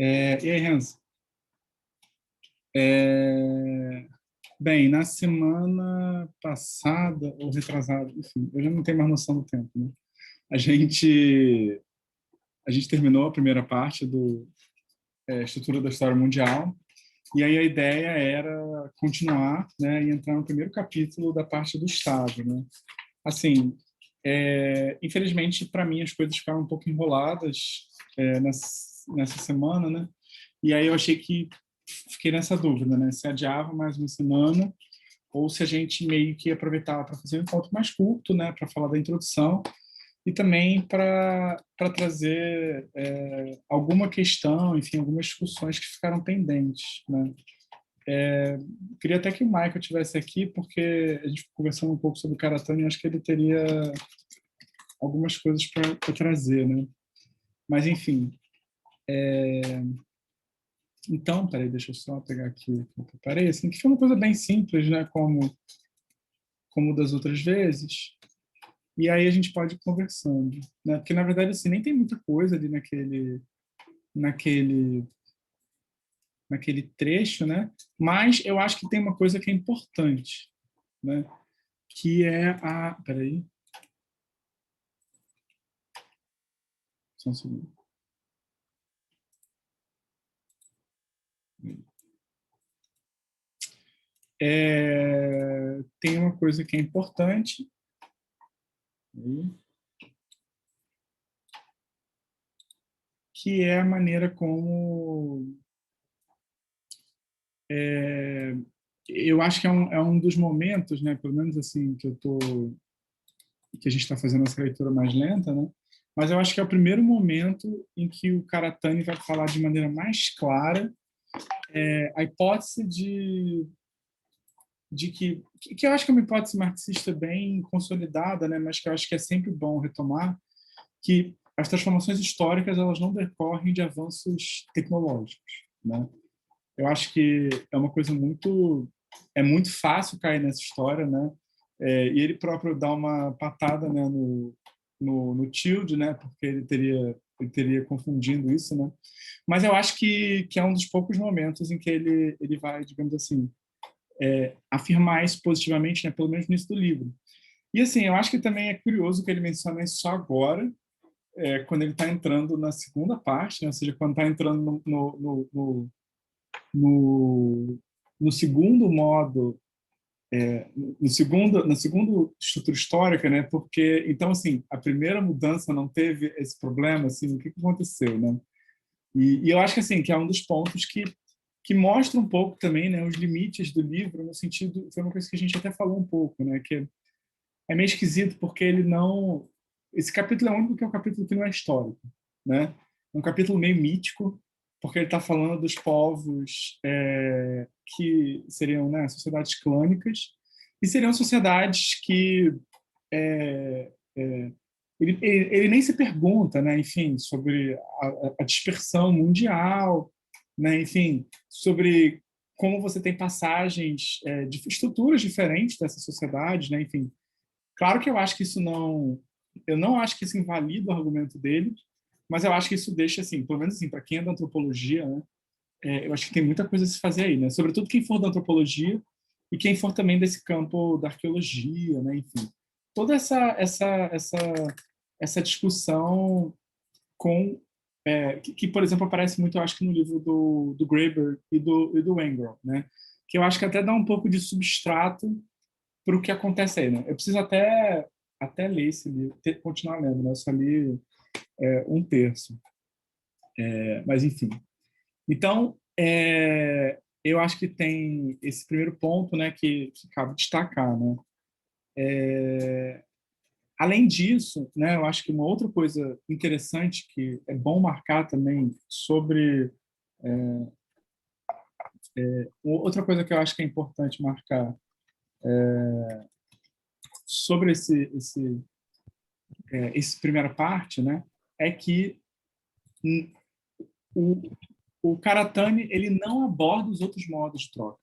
E aí, Renzo? É, Bem, na semana passada, ou retrasada, enfim, eu já não tenho mais noção do tempo, né? A gente, a gente terminou a primeira parte do Estrutura da História Mundial, e aí a ideia era continuar, né, e entrar no primeiro capítulo da parte do Estado, né? Assim, infelizmente, para mim, as coisas ficaram um pouco enroladas nessa semana, né? E aí eu achei que fiquei nessa dúvida, né? Se adiava mais uma semana ou se a gente meio que aproveitava para fazer um encontro mais curto, né? Para falar da introdução e também para trazer alguma questão, enfim, algumas discussões que ficaram pendentes, né? Queria até que o Michael tivesse aqui, porque a gente ficou conversando um pouco sobre o Karatani e acho que ele teria algumas coisas para trazer, né? Mas, enfim. Então, peraí, deixa eu só pegar aqui o que eu preparei, assim, que foi uma coisa bem simples, né? Como das outras vezes. E aí a gente pode ir conversando, né? Porque, na verdade, assim, nem tem muita coisa ali naquele, naquele trecho, né? Mas eu acho que tem uma coisa que é importante, né? Que é a... Peraí. Só um segundo. Tem uma coisa que é importante, que é a maneira como eu acho que é um dos momentos, né, pelo menos assim que a gente está fazendo essa leitura mais lenta, né? Mas eu acho que é o primeiro momento em que o Karatani vai falar de maneira mais clara a hipótese de que eu acho que é uma hipótese marxista bem consolidada, né? Mas que eu acho que é sempre bom retomar, que as transformações históricas elas não decorrem de avanços tecnológicos, né? Eu acho que é muito fácil cair nessa história, né? E ele próprio dá uma patada, né, no Tilde, né? Porque ele teria confundindo isso, né? Mas eu acho que é um dos poucos momentos em que ele vai, digamos assim, afirmar isso positivamente, né? Pelo menos no início do livro. E assim, eu acho que também é curioso que ele menciona isso só agora, quando ele está entrando na segunda parte, né? Ou seja, quando está entrando no, no segundo modo, no segundo estrutura histórica, né? Porque então assim a primeira mudança não teve esse problema, assim, o que aconteceu, né? E eu acho que assim que é um dos pontos que mostra um pouco também, né, os limites do livro no sentido foi uma coisa que a gente até falou um pouco, né? Que é meio esquisito porque ele não esse capítulo é o único que é um capítulo que não é histórico, né? É um capítulo meio mítico porque ele está falando dos povos que seriam, né, sociedades clânicas e seriam sociedades que é, é, ele nem se pergunta, né, enfim, sobre a dispersão mundial, né, enfim, sobre como você tem passagens de estruturas diferentes dessas sociedades, né, enfim. Claro que eu não acho que isso invalida o argumento dele, mas eu acho que isso deixa assim, pelo menos assim, para quem é da antropologia, né, eu acho que tem muita coisa a se fazer aí, né? Sobretudo quem for da antropologia e quem for também desse campo da arqueologia, né? Enfim, toda essa discussão com que, por exemplo, aparece muito, eu acho que no livro do Graeber e do Engel, né? Que eu acho que até dá um pouco de substrato para o que acontece aí, né? Eu preciso até ler esse livro, continuar lendo, né? Eu só li um terço, mas enfim. Então, eu acho que tem esse primeiro ponto, né, que cabe destacar, né? Além disso, né, eu acho que uma outra coisa interessante que é bom marcar também sobre outra coisa que eu acho que é importante marcar sobre esse primeira parte, né, é que o, o Karatani ele não aborda os outros modos de troca,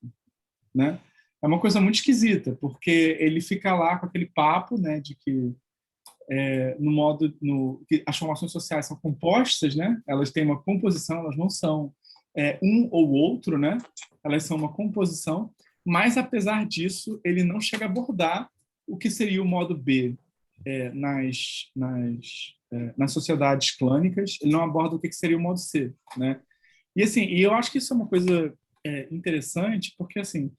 né? É uma coisa muito esquisita, porque ele fica lá com aquele papo, né, de que no modo que as formações sociais são compostas, né? Elas têm uma composição, elas não são um ou outro, né? Elas são uma composição, mas apesar disso, ele não chega a abordar o que seria o modo B nas sociedades clânicas. Ele não aborda o que seria o modo C, né? E assim, e eu acho que isso é uma coisa interessante, porque assim,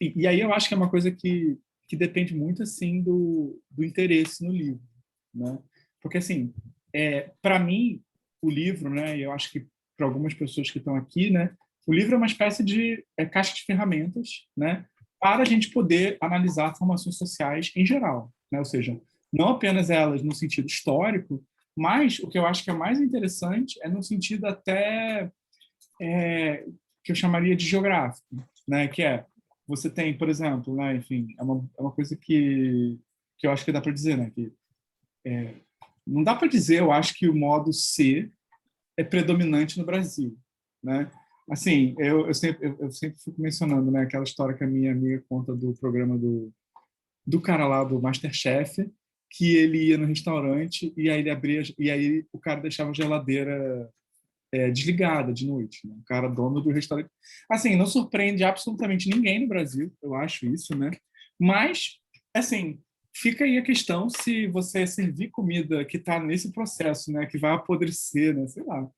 e aí eu acho que é uma coisa que depende muito assim do interesse no livro, né? Porque assim, para mim o livro, né? E eu acho que para algumas pessoas que estão aqui, né? O livro é uma espécie de caixa de ferramentas, né? Para a gente poder analisar formações sociais em geral, né? Ou seja, não apenas elas no sentido histórico, mas o que eu acho que é mais interessante é no sentido até que eu chamaria de geográfico, né? Que você tem, por exemplo, né? Enfim, é uma coisa que eu acho que dá para dizer, né? Que não dá para dizer, eu acho que o modo C é predominante no Brasil, né? Assim, eu sempre fico mencionando, né? Aquela história que a minha amiga conta do programa do cara lá do MasterChef, que ele ia no restaurante e aí ele abria e aí o cara deixava a geladeira desligada de noite, né? O cara dono do restaurante. Assim, não surpreende absolutamente ninguém no Brasil, eu acho isso, né? Mas, assim, fica aí a questão se você servir comida que está nesse processo, né? Que vai apodrecer, né? Sei lá.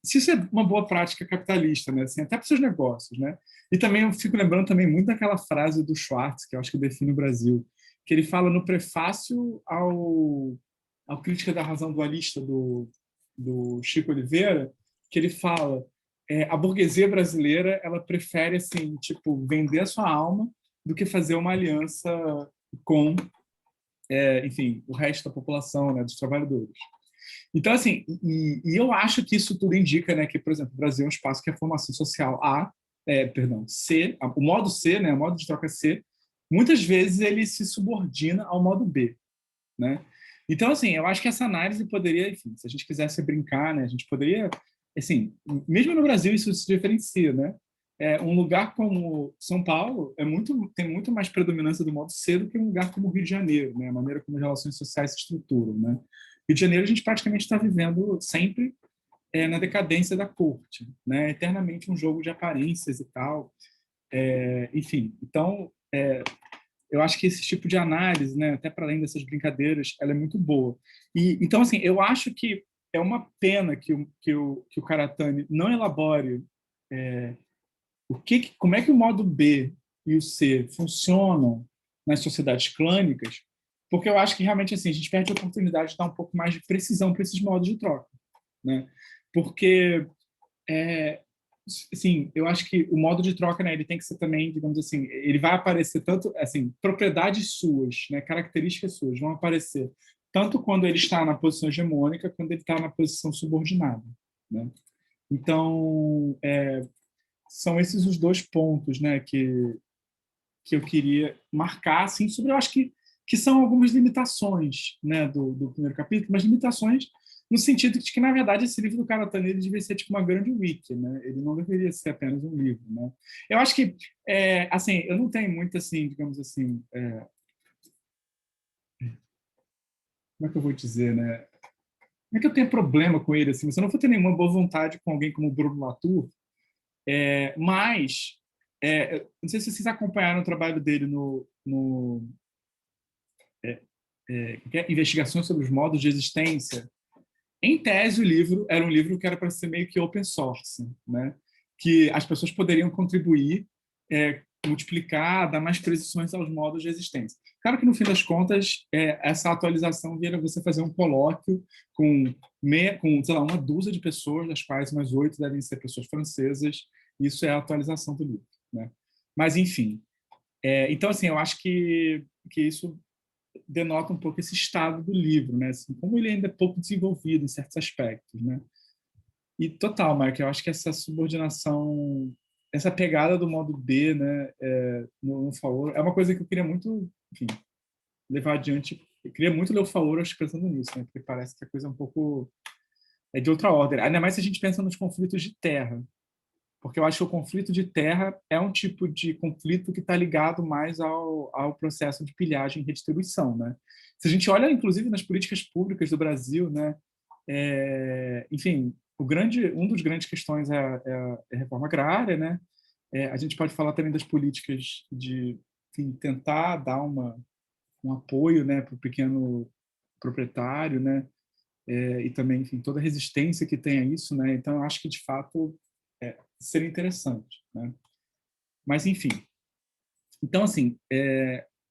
Se isso é uma boa prática capitalista, né? Assim, até para os seus negócios, né? E também eu fico lembrando também muito daquela frase do Schwartz, que eu acho que define o Brasil, que ele fala no prefácio ao Crítica da Razão Dualista do Chico Oliveira, que ele fala a burguesia brasileira ela prefere assim tipo vender a sua alma do que fazer uma aliança com enfim o resto da população, né, dos trabalhadores. Então assim e eu acho que isso tudo indica, né, que por exemplo o Brasil é um espaço que a formação social C, o modo C, né, o modo de troca C, muitas vezes ele se subordina ao modo B, né? Então, assim, eu acho que essa análise poderia, enfim, se a gente quisesse brincar, né, a gente poderia, assim, mesmo no Brasil isso se diferencia, né? Um lugar como São Paulo tem muito mais predominância do modo C do que um lugar como o Rio de Janeiro, né? A maneira como as relações sociais se estruturam, né? Rio de Janeiro a gente praticamente está vivendo sempre na decadência da corte, né? Eternamente um jogo de aparências e tal. Enfim, então eu acho que esse tipo de análise, né, até para além dessas brincadeiras, ela é muito boa. E então assim, eu acho que é uma pena que o Karatani não elabore como é que o modo B e o C funcionam nas sociedades clânicas, porque eu acho que realmente assim a gente perde a oportunidade de dar um pouco mais de precisão para esses modos de troca, né? Porque assim, eu acho que o modo de troca, né, ele tem que ser também, digamos assim, ele vai aparecer tanto, assim, propriedades suas, né, características suas vão aparecer tanto quando ele está na posição hegemônica, quando ele está na posição subordinada, né? Então, são esses os dois pontos, né, que eu queria marcar, assim, sobre, eu acho que são algumas limitações, né, do primeiro capítulo, mas limitações no sentido de que, na verdade, esse livro do Karatani ele devia ser tipo uma grande wiki, né? Ele não deveria ser apenas um livro, né? Eu acho que, assim, eu não tenho muito, assim, digamos assim, como é que eu vou dizer, né? Não é que eu tenho problema com ele, assim, mas eu não vou ter nenhuma boa vontade com alguém como o Bruno Latour, mas não sei se vocês acompanharam o trabalho dele no Investigações sobre os Modos de Existência. Em tese, o livro era um livro que era para ser meio que open source, né? Que as pessoas poderiam contribuir, multiplicar, dar mais precisões aos modos de existência. Claro que, no fim das contas, essa atualização vira você fazer um colóquio com sei lá, uma dúzia de pessoas, das quais umas 8 devem ser pessoas francesas. Isso é a atualização do livro, né? Mas, enfim. Então, assim, eu acho que isso denota um pouco esse estado do livro, né? Assim, como ele ainda é pouco desenvolvido em certos aspectos, né? E total, Mike, eu acho que essa subordinação, essa pegada do modo B, né, no Faoro, é uma coisa que eu queria muito, enfim, levar adiante. Eu queria muito ler o Faoro, acho, pensando nisso, né? Porque parece que a coisa é um pouco de outra ordem. Ainda mais se a gente pensa nos conflitos de terra, porque eu acho que o conflito de terra é um tipo de conflito que está ligado mais ao processo de pilhagem e redistribuição, né? Se a gente olha, inclusive, nas políticas públicas do Brasil, né, enfim, um dos grandes questões é a reforma agrária, né? A gente pode falar também das políticas de, enfim, tentar dar um apoio, né, para o pequeno proprietário, né? E também, enfim, toda a resistência que tem a isso, né? Então, eu acho que, de fato, seria interessante, né? Mas, enfim. Então, assim,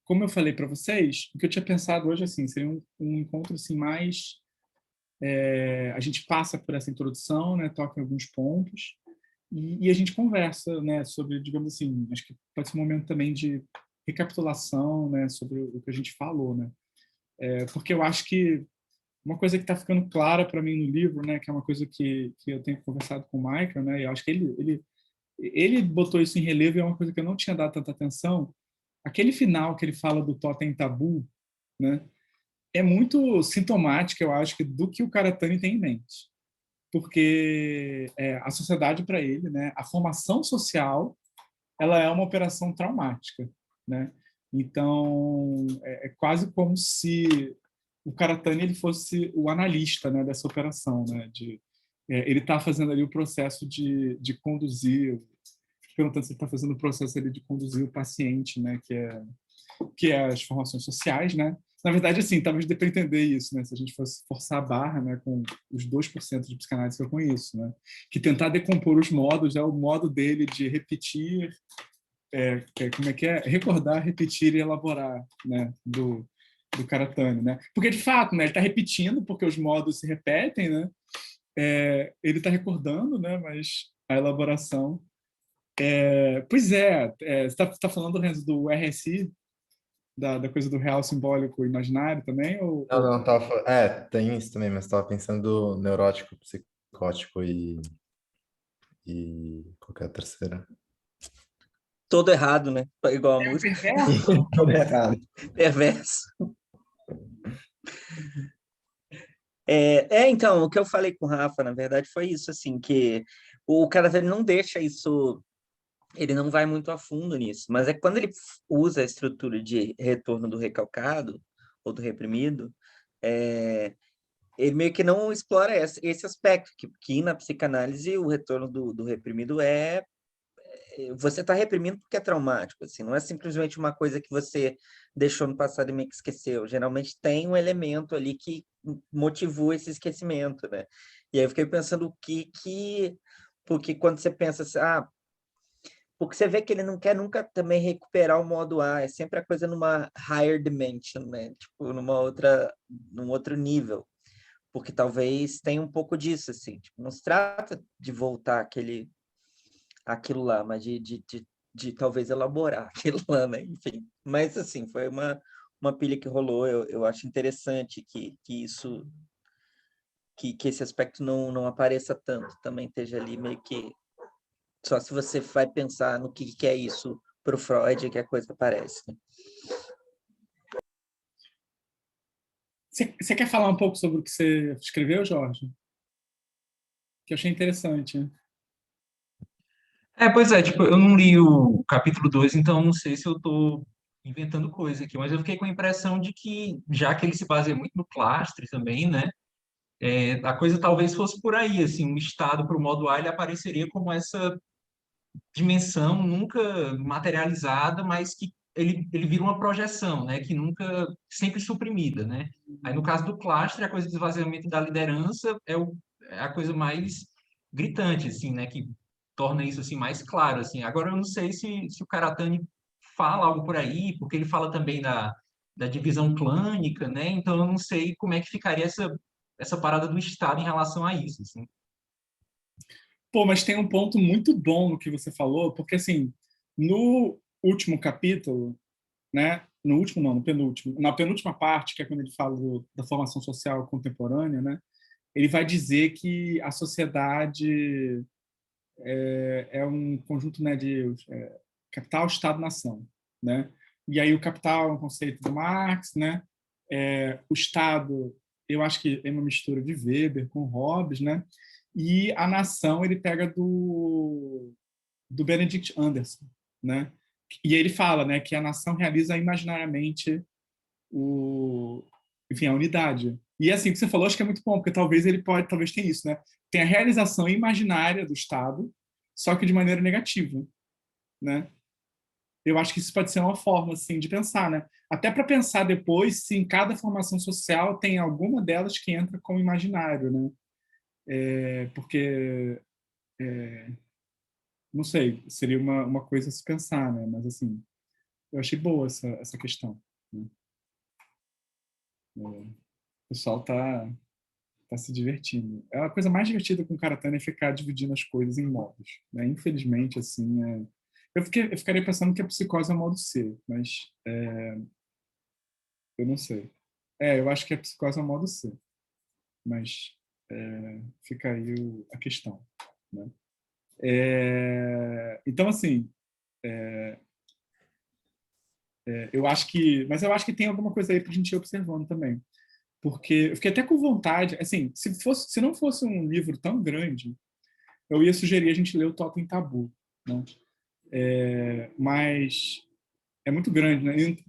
como eu falei para vocês, o que eu tinha pensado hoje, assim, seria um encontro, assim, mais... a gente passa por essa introdução, né? Toca em alguns pontos e a gente conversa, né? Sobre, digamos assim, acho que pode ser um momento também de recapitulação, né? Sobre o que a gente falou, né? Porque eu acho que uma coisa que está ficando clara para mim no livro, né, que é uma coisa que eu tenho conversado com o Michael, né, e eu acho que ele botou isso em relevo e é uma coisa que eu não tinha dado tanta atenção. Aquele final que ele fala do totem tabu, né, é muito sintomático, eu acho, do que o Karatani tem em mente. Porque a sociedade para ele, né, a formação social, ela é uma operação traumática, né? Então, é quase como se o Karatani ele fosse o analista, né, dessa operação, né? Ele está fazendo ali o processo de conduzir, perguntando se ele está fazendo o processo ali de conduzir o paciente, né, que é as formações sociais, né? Na verdade, assim, talvez dê para entender isso, né? Se a gente fosse forçar a barra, né, com os 2% de psicanálise que eu conheço, né? Que tentar decompor os modos é o modo dele de repetir, como é que é? Recordar, repetir e elaborar, né? Do Karatani, né? Porque, de fato, né, ele está repetindo, porque os modos se repetem, né? Ele está recordando, né? Mas a elaboração... pois você está falando, Renzo, do RSI, da coisa do real simbólico imaginário também? Não, não, tava, tem isso também, mas tava pensando do neurótico, psicótico e qualquer terceira. Todo errado, né? Igual a É o música. perverso? Tudo errado. Perverso. Então, o que eu falei com o Rafa, na verdade, foi isso, assim, que o cara ele não deixa isso, ele não vai muito a fundo nisso, mas é quando ele usa a estrutura de retorno do recalcado ou do reprimido, é, ele meio que não explora esse aspecto, que na psicanálise o retorno do reprimido você está reprimindo porque é traumático, assim, não é simplesmente uma coisa que você deixou no passado e meio que esqueceu. Geralmente tem um elemento ali que motivou esse esquecimento, né? E aí eu fiquei pensando porque quando você pensa assim, porque você vê que ele não quer nunca também recuperar o modo A, é sempre a coisa numa higher dimension, né? Tipo, num outro nível. Porque talvez tenha um pouco disso, assim. Tipo, não se trata de voltar aquilo lá, mas de talvez elaborar aquilo lá, né? Enfim. Mas, assim, foi uma pilha que rolou. Eu acho interessante que isso... Que esse aspecto não apareça tanto, também esteja ali meio que... Só se você vai pensar no que é isso para o Freud, que a coisa aparece, né? Você quer falar um pouco sobre o que você escreveu, Jorge? Que eu achei interessante, né? Pois é, tipo, eu não li o capítulo 2, então não sei se eu tô inventando coisa aqui, mas eu fiquei com a impressão de que, já que ele se baseia muito no Clastre também, né, a coisa talvez fosse por aí, assim, um estado para o modo A, ele apareceria como essa dimensão nunca materializada, mas que ele vira uma projeção, né, que nunca, sempre suprimida, né. Aí, no caso do Clastre, a coisa do esvaziamento da liderança é a coisa mais gritante, assim, né, que torna isso, assim, mais claro, assim. Agora, eu não sei se o Karatani fala algo por aí, porque ele fala também da divisão clânica, né, então eu não sei como é que ficaria essa parada do Estado em relação a isso, assim. Pô, mas tem um ponto muito bom no que você falou, porque, assim, no último capítulo, né? No último, não, no penúltimo. Na penúltima parte, que é quando ele fala da formação social contemporânea, né? Ele vai dizer que a sociedade é um conjunto, né, de capital, Estado, nação, né? E aí o capital é um conceito do Marx, né? O Estado, eu acho que é uma mistura de Weber com Hobbes, né? E a nação ele pega do Benedict Anderson, né? E ele fala, né, que a nação realiza imaginariamente enfim, a unidade. E assim, o que você falou, acho que é muito bom, porque talvez tenha isso, né? Tem a realização imaginária do Estado, só que de maneira negativa, né? Eu acho que isso pode ser uma forma, assim, de pensar, né? Até para pensar depois se em cada formação social tem alguma delas que entra como imaginário, né? Porque, não sei, seria uma coisa a se pensar, né? Mas, assim, eu achei boa essa questão, né? O pessoal tá se divertindo. É a coisa mais divertida com o karatê é ficar dividindo as coisas em modos, né? Infelizmente, assim, eu ficaria pensando que a psicose é o modo C, mas eu não sei. Eu acho que a psicose é o modo C, mas fica aí a questão, né? Então, assim, mas eu acho que tem alguma coisa aí para a gente ir observando também. Porque eu fiquei até com vontade, assim, se não fosse um livro tão grande, eu ia sugerir a gente ler o Totem Tabu, né? Mas é muito grande, né? E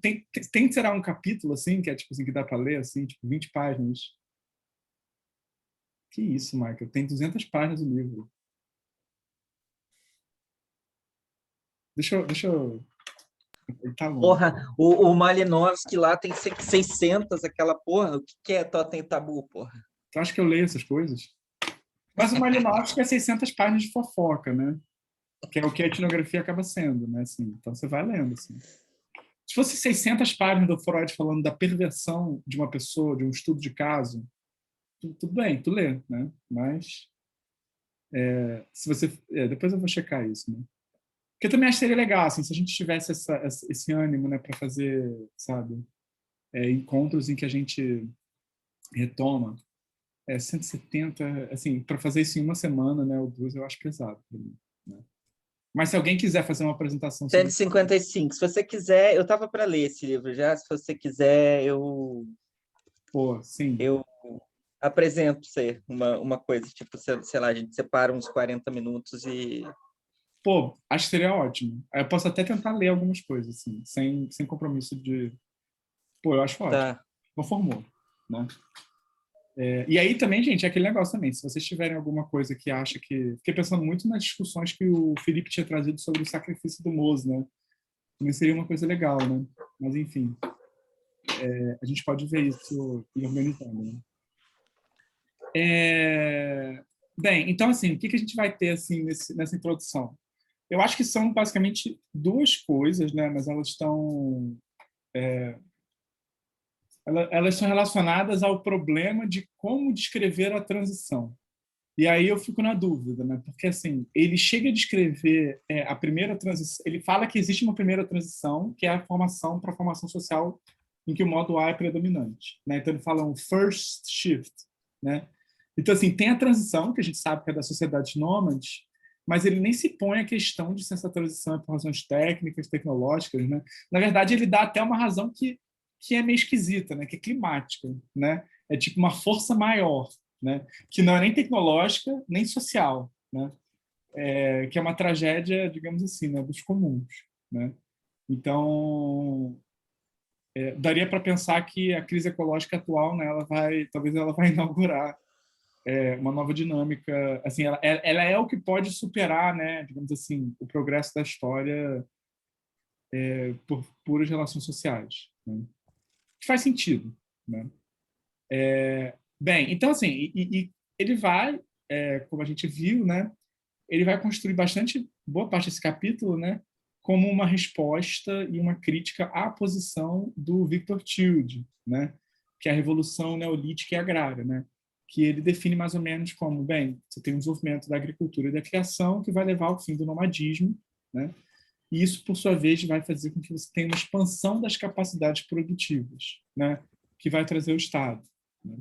tem será um capítulo assim que é tipo assim que dá para ler assim, tipo 20 páginas. Que isso, Michael? Tem 200 páginas o livro. Deixa eu... Ele tá longo. Porra, o Malinowski lá tem 600, aquela porra. O que é Totem Tabu, porra? Tu acha que eu leio essas coisas? Mas o Malinowski é 600 páginas de fofoca, né? Que é o que a etnografia acaba sendo, né? Assim, então você vai lendo, assim. Se fosse 600 páginas do Freud falando da perversão de uma pessoa, de um estudo de caso, tudo bem, tu lê, né? Mas se você... depois eu vou checar isso, né? Porque eu também acho que seria legal, assim, se a gente tivesse esse ânimo, né, para fazer, sabe, encontros em que a gente retoma 170, assim, para fazer isso em uma semana, né, ou duas, eu acho pesado para mim, né? Mas se alguém quiser fazer uma apresentação sobre... 155. Se você quiser, eu tava para ler esse livro já. Se você quiser, Pô, sim. eu apresento você uma coisa, tipo, sei lá, a gente separa uns 40 minutos e... Pô, acho que seria ótimo. Eu posso até tentar ler algumas coisas, assim, sem compromisso de... Pô, eu acho ótimo. Tá. Não formou, né? E aí também, gente, é aquele negócio também. Se vocês tiverem alguma coisa que acha que... Fiquei pensando muito nas discussões que o Felipe tinha trazido sobre o sacrifício do Mose, né? Também seria uma coisa legal, né? Mas, enfim, a gente pode ver isso e organizando, né? Bem, então, assim, o que a gente vai ter, assim, nessa introdução? Eu acho que são, basicamente, duas coisas, né? Mas elas estão... elas são relacionadas ao problema de como descrever a transição. E aí eu fico na dúvida, né? Porque assim, ele chega a descrever a primeira transição, ele fala que existe uma primeira transição, que é a formação para a formação social em que o modo A é predominante, né? Então ele fala um first shift, né? Então assim, tem a transição, que a gente sabe que é das sociedades nômades, mas ele nem se põe a questão de se essa transição é por razões técnicas, tecnológicas, né? Na verdade, ele dá até uma razão que é meio esquisita, né? Que é climática, né? É tipo uma força maior, né? Que não é nem tecnológica nem social, né? Que é uma tragédia, digamos assim, né? Dos comuns, né? Então daria para pensar que a crise ecológica atual, né? Talvez ela vai inaugurar uma nova dinâmica, assim, ela é o que pode superar, né? Digamos assim, o progresso da história por puras relações sociais, né? Que faz sentido, né? Bem, então assim, e ele vai, como a gente viu, né? Ele vai construir bastante boa parte desse capítulo, né? Como uma resposta e uma crítica à posição do Victor Tilde, né? Que é a revolução neolítica e agrária, né? Que ele define mais ou menos como, bem, você tem um desenvolvimento da agricultura e da criação que vai levar ao fim do nomadismo, né? E isso, por sua vez, vai fazer com que você tenha uma expansão das capacidades produtivas, né? Que vai trazer o Estado, né?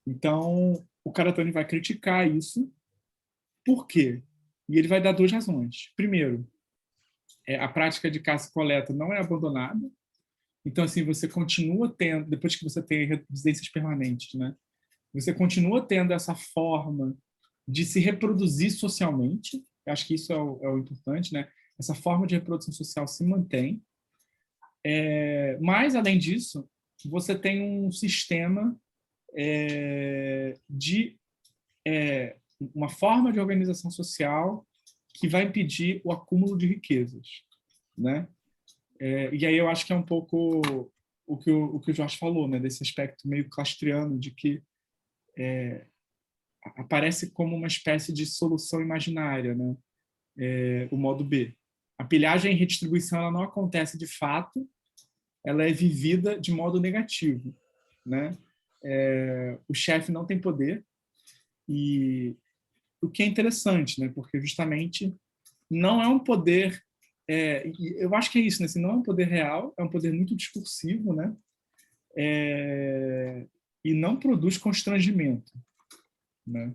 Então, o Karatani vai criticar isso. Por quê? E ele vai dar duas razões. Primeiro, a prática de caça e coleta não é abandonada. Então, assim, você continua tendo, depois que você tem residências permanentes, né? Você continua tendo essa forma de se reproduzir socialmente, Eu acho que isso é o importante, né? Essa forma de reprodução social se mantém. Mas, além disso, você tem um sistema de uma forma de organização social que vai impedir o acúmulo de riquezas, né? E aí eu acho que é um pouco o que o Jorge falou, né? Desse aspecto meio clastriano de que aparece como uma espécie de solução imaginária, né? O modo B. A pilhagem e redistribuição ela não acontece de fato, ela é vivida de modo negativo, né? O chefe não tem poder, e o que é interessante, né? Porque justamente não é um poder, eu acho que é isso, né? Assim, não é um poder real, é um poder muito discursivo, né? E não produz constrangimento, né?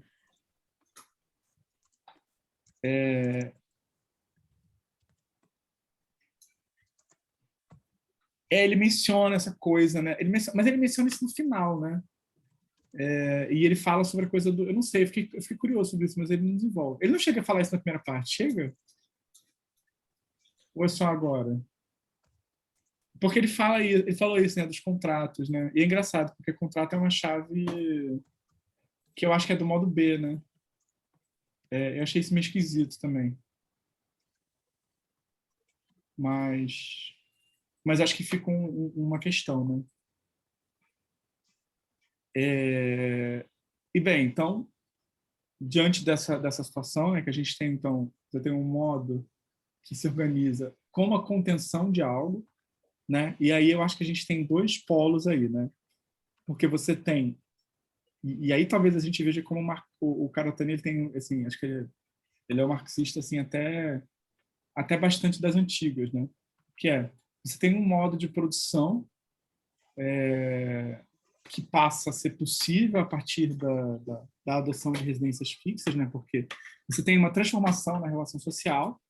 Ele menciona essa coisa, né? Mas ele menciona isso no final, né? E ele fala sobre a coisa do... Eu não sei, eu fiquei curioso sobre isso, mas ele não desenvolve. Ele não chega a falar isso na primeira parte, chega? Ou é só agora? Porque ele falou isso, né, dos contratos, né? E é engraçado, porque contrato é uma chave que eu acho que é do modo B, né? Eu achei isso meio esquisito também. Mas acho que fica uma questão, né? E bem, então, diante dessa situação, né, que a gente tem, então, você tem um modo que se organiza como a contenção de algo, né? E aí eu acho que a gente tem dois polos aí, né? Porque você tem e aí talvez a gente veja como o Karatani ele tem assim, acho que ele é um marxista assim até bastante das antigas, né? Que você tem um modo de produção que passa a ser possível a partir da adoção de residências fixas, né? Porque você tem uma transformação na relação social,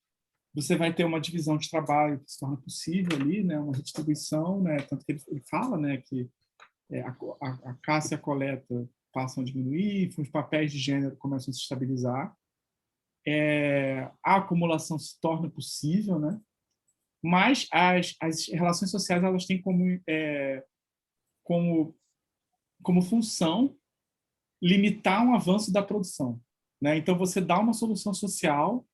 você vai ter uma divisão de trabalho que se torna possível ali, né? Uma redistribuição, né? Tanto que ele fala, né? Que a caça e a coleta passam a diminuir, os papéis de gênero começam a se estabilizar, a acumulação se torna possível, né? Mas as relações sociais elas têm como, como função limitar um avanço da produção, né? Então você dá uma solução social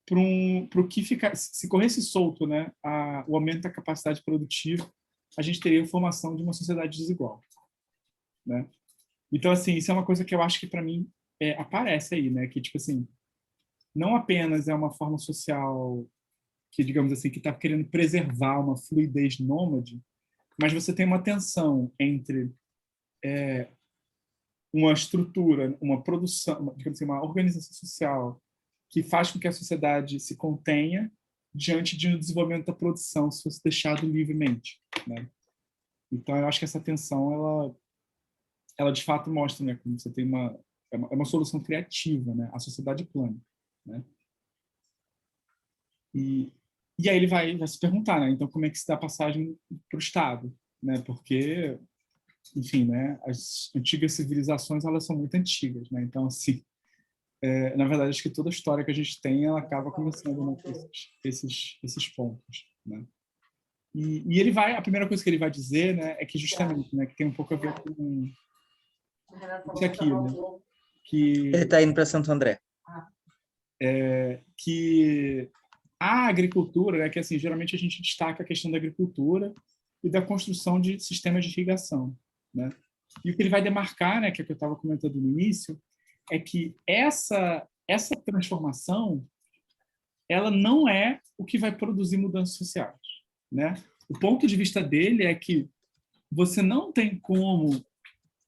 para o que fica, se corresse solto, né? O aumento da capacidade produtiva, a gente teria a formação de uma sociedade desigual, né? Então assim, isso é uma coisa que eu acho que para mim aparece aí, né? Que tipo assim, não apenas é uma forma social que, digamos assim, que está querendo preservar uma fluidez nômade, mas você tem uma tensão entre uma estrutura, uma produção, digamos assim, uma organização social que faz com que a sociedade se contenha diante de um desenvolvimento da produção se fosse deixado livremente, né? Então, eu acho que essa tensão, ela de fato mostra, né, como você tem uma solução criativa, né? A sociedade plana, né? E aí ele vai se perguntar, né? Então, como é que se dá a passagem para o Estado, né? Porque, enfim, né? As antigas civilizações elas são muito antigas, né? Então, assim, na verdade, acho que toda a história que a gente tem ela acaba começando, né, com esses pontos, né? E ele a primeira coisa que ele vai dizer, né, é que justamente, né, que tem um pouco a ver com isso aqui, né? Ele está indo para Santo André. Que a agricultura, né, que assim, geralmente a gente destaca a questão da agricultura e da construção de sistemas de irrigação, né? E o que ele vai demarcar, né, que é o que eu estava comentando no início, é que essa transformação ela não é o que vai produzir mudanças sociais, né? O ponto de vista dele é que você não tem como,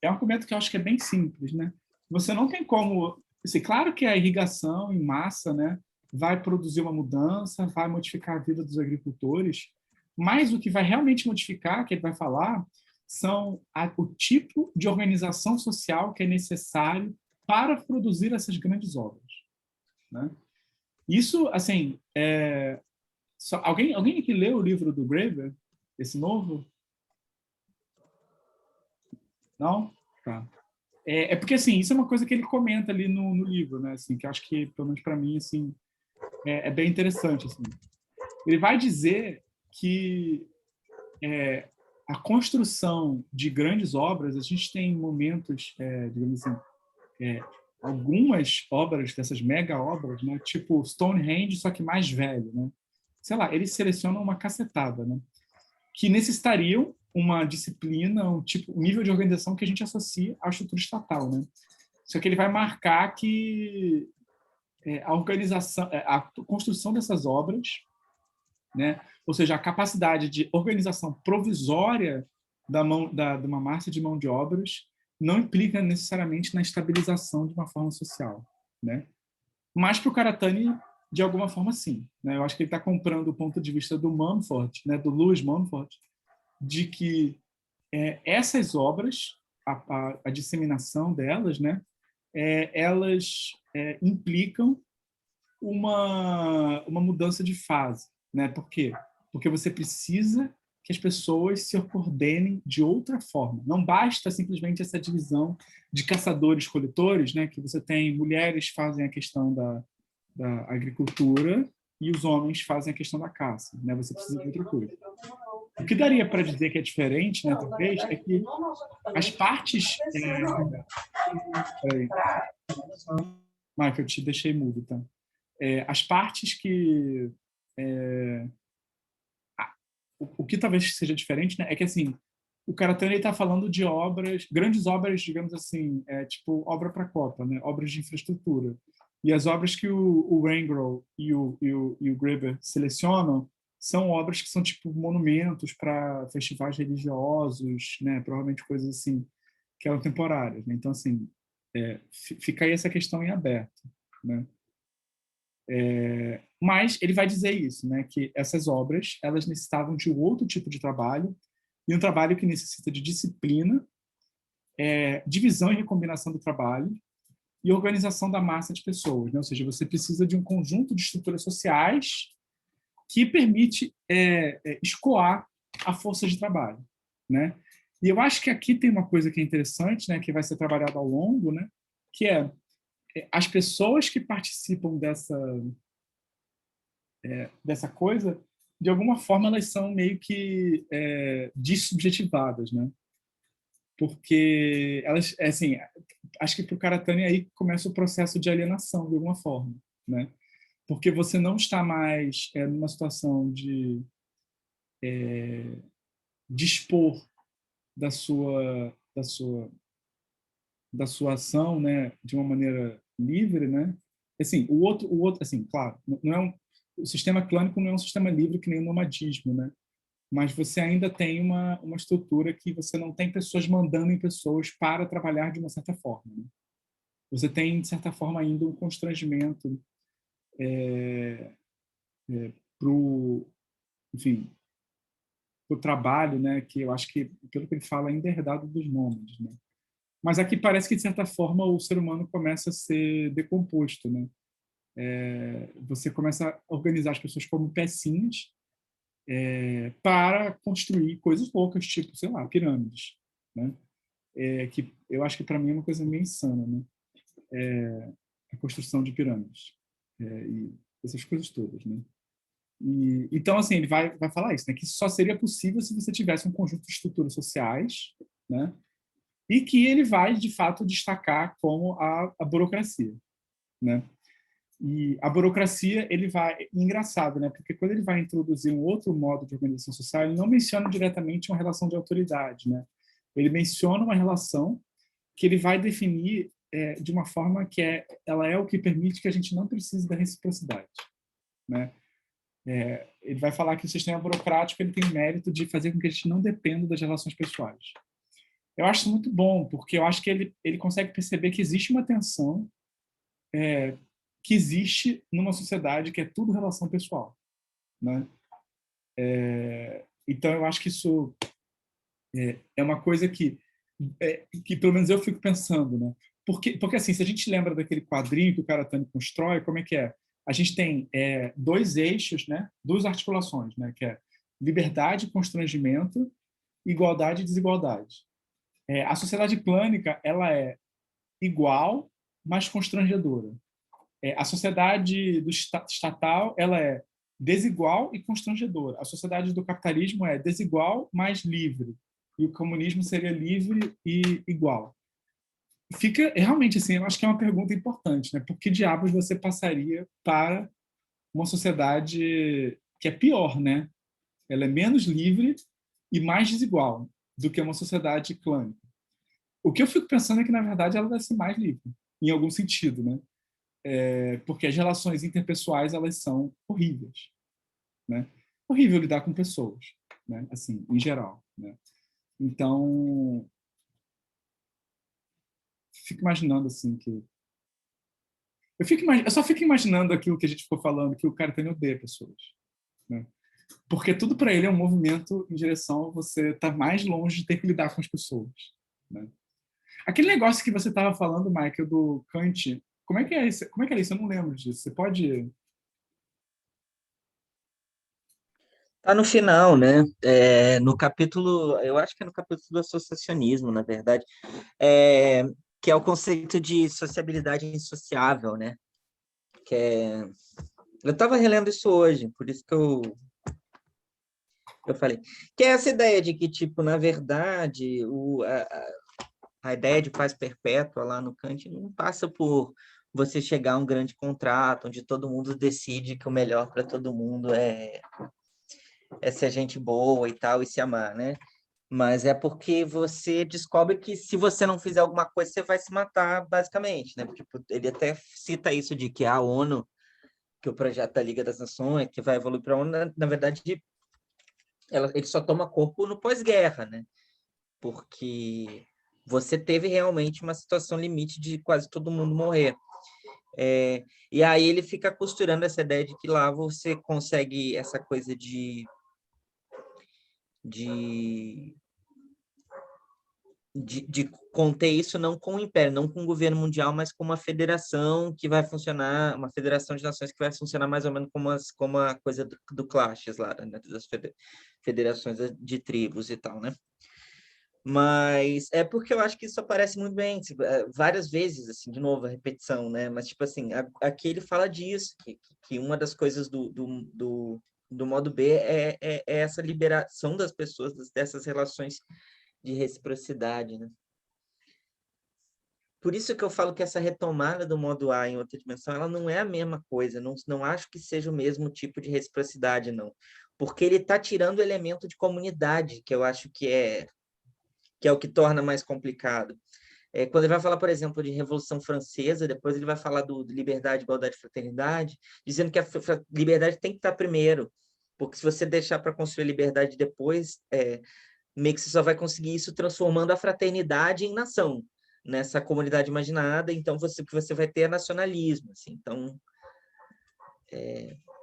é um argumento que eu acho que é bem simples, né? Você não tem como, assim, claro que a irrigação em massa, né, vai produzir uma mudança, vai modificar a vida dos agricultores, mas o que vai realmente modificar, que ele vai falar, são o tipo de organização social que é necessário para produzir essas grandes obras, né? Isso, assim, alguém aqui leu o livro do Graeber, esse novo? Não? Tá. É porque, assim, isso é uma coisa que ele comenta ali no livro, né? Assim, que eu acho que, pelo menos para mim, assim, é bem interessante. Assim. Ele vai dizer que a construção de grandes obras, a gente tem momentos, digamos assim, algumas obras dessas mega obras, né? Tipo Stonehenge, só que mais velho, né? Sei lá, eles selecionam uma cacetada, né? Que necessitariam uma disciplina, um nível de organização que a gente associa à estrutura estatal, né? Só que ele vai marcar que a organização, a construção dessas obras, né? Ou seja, a capacidade de organização provisória de uma massa de mão de obras não implica necessariamente na estabilização de uma forma social, né? Mas para o Karatani, de alguma forma, sim, né? Eu acho que ele está comprando o ponto de vista do Mumford, né? Do Lewis Mumford, de que essas obras, a disseminação delas, né? Elas implicam uma mudança de fase, né? Por quê? Porque você precisa que as pessoas se coordenem de outra forma. Não basta simplesmente essa divisão de caçadores-coletores, né? Que você tem mulheres fazem a questão da agricultura e os homens fazem a questão da caça, né? Você precisa de outra coisa. O que daria para dizer que é diferente, né, talvez, é que as partes... Michael, eu te deixei mudo, tá? As partes que... o que talvez seja diferente, né, é que, assim, o Karatani está falando de obras, grandes obras, digamos assim, tipo obra para a Copa, né, obras de infraestrutura. E as obras que o Wainwright e o Gruber selecionam são obras que são tipo monumentos para festivais religiosos, né, provavelmente coisas assim que eram temporárias, né? Então, assim, fica aí essa questão em aberto, né? Mas ele vai dizer isso, né, que essas obras elas necessitavam de outro tipo de trabalho, e um trabalho que necessita de disciplina, divisão e recombinação do trabalho e organização da massa de pessoas, né? Ou seja, você precisa de um conjunto de estruturas sociais que permite escoar a força de trabalho, né? E eu acho que aqui tem uma coisa que é interessante, né, que vai ser trabalhada ao longo, né, que as pessoas que participam dessa coisa, de alguma forma, elas são meio que dessubjetivadas, né? Porque elas, assim, acho que para o Karatani aí começa o processo de alienação, de alguma forma, né? Porque você não está mais numa situação de dispor da sua ação, né, de uma maneira livre, né? Assim, o outro, assim, claro, não é o sistema clânico não é um sistema livre que nem o nomadismo, né? Mas você ainda tem uma estrutura que você não tem pessoas mandando em pessoas para trabalhar de uma certa forma, né? Você tem, de certa forma, ainda um constrangimento pro, enfim, pro trabalho, né? Que eu acho que, pelo que ele fala, ainda é herdado dos nômades, né? Mas aqui parece que, de certa forma, o ser humano começa a ser decomposto, né? Você começa a organizar as pessoas como pecinhas para construir coisas loucas, tipo, sei lá, pirâmides, né? Que eu acho que, para mim, é uma coisa meio insana, né? A construção de pirâmides. E essas coisas todas, né? Então, assim, ele vai falar isso, né? Que isso só seria possível se você tivesse um conjunto de estruturas sociais, né? E que ele vai, de fato, destacar como a burocracia, né? E a burocracia, ele vai... Engraçado, né? Porque quando ele vai introduzir um outro modo de organização social, ele não menciona diretamente uma relação de autoridade, né? Ele menciona uma relação que ele vai definir de uma forma que ela é o que permite que a gente não precise da reciprocidade, né? Ele vai falar que o sistema burocrático ele tem o mérito de fazer com que a gente não dependa das relações pessoais. Eu acho isso muito bom, porque eu acho que ele consegue perceber que existe uma tensão que existe numa sociedade que é tudo relação pessoal, né? Então, eu acho que isso é uma coisa que pelo menos eu fico pensando, né? Porque assim, se a gente lembra daquele quadrinho que o Karatani constrói, como é que é? A gente tem dois eixos, né? Duas articulações, né? Que é liberdade e constrangimento, igualdade e desigualdade. A sociedade clânica, ela é igual, mas constrangedora. A sociedade do estatal ela é desigual e constrangedora. A sociedade do capitalismo é desigual, mas livre. E o comunismo seria livre e igual. Fica realmente assim, eu acho que é uma pergunta importante, né? Por que diabos você passaria para uma sociedade que é pior, né? Ela é menos livre e mais desigual do que uma sociedade clânica. O que eu fico pensando é que, na verdade, ela deve ser mais livre, em algum sentido, né? Porque as relações interpessoais, elas são horríveis, né? Horrível lidar com pessoas, né? Assim, em geral, né? Então, fico imaginando assim que eu só fico imaginando aquilo que a gente ficou falando, que o cara tem odeia pessoas, né? Porque tudo para ele é um movimento em direção a você estar mais longe de ter que lidar com as pessoas, né? Aquele negócio que você estava falando, Michael, do Kant, como é que é isso? Como é que é isso? Eu não lembro disso. Você pode... Tá no final, né? No capítulo, eu acho que é no capítulo do associacionismo, na verdade, é, que é o conceito de sociabilidade insociável, né? Que é, eu estava relendo isso hoje, por isso que eu falei. Que é essa ideia de que, tipo, na verdade, a ideia de paz perpétua lá no Kant não passa por você chegar a um grande contrato, onde todo mundo decide que o melhor para todo mundo é ser gente boa e tal, e se amar, né? Mas é porque você descobre que se você não fizer alguma coisa, você vai se matar, basicamente, né? Tipo, ele até cita isso de que a ONU, que o projeto da Liga das Nações, que vai evoluir para a ONU, na verdade, ele só toma corpo no pós-guerra, né? Porque você teve realmente uma situação limite de quase todo mundo morrer. E aí ele fica costurando essa ideia de que lá você consegue essa coisa de, de conter isso não com o império, não com o governo mundial, mas com uma federação que vai funcionar, uma federação de nações que vai funcionar mais ou menos como a coisa do Clashes lá, né? Das federações de tribos e tal, né? Mas é porque eu acho que isso aparece muito bem, tipo, várias vezes, assim, de novo, a repetição, né? Mas, tipo assim, aqui ele fala disso, que uma das coisas do modo B é essa liberação das pessoas dessas relações de reciprocidade, né? Por isso que eu falo que essa retomada do modo A em outra dimensão, ela não é a mesma coisa, não acho que seja o mesmo tipo de reciprocidade, não. Porque ele está tirando o elemento de comunidade, que eu acho que é o que torna mais complicado. Quando ele vai falar, por exemplo, de Revolução Francesa, depois ele vai falar do liberdade, igualdade e fraternidade, dizendo que a liberdade tem que estar primeiro, porque se você deixar para construir a liberdade depois, meio que você só vai conseguir isso transformando a fraternidade em nação, nessa comunidade imaginada, então o que você vai ter é nacionalismo, assim, então...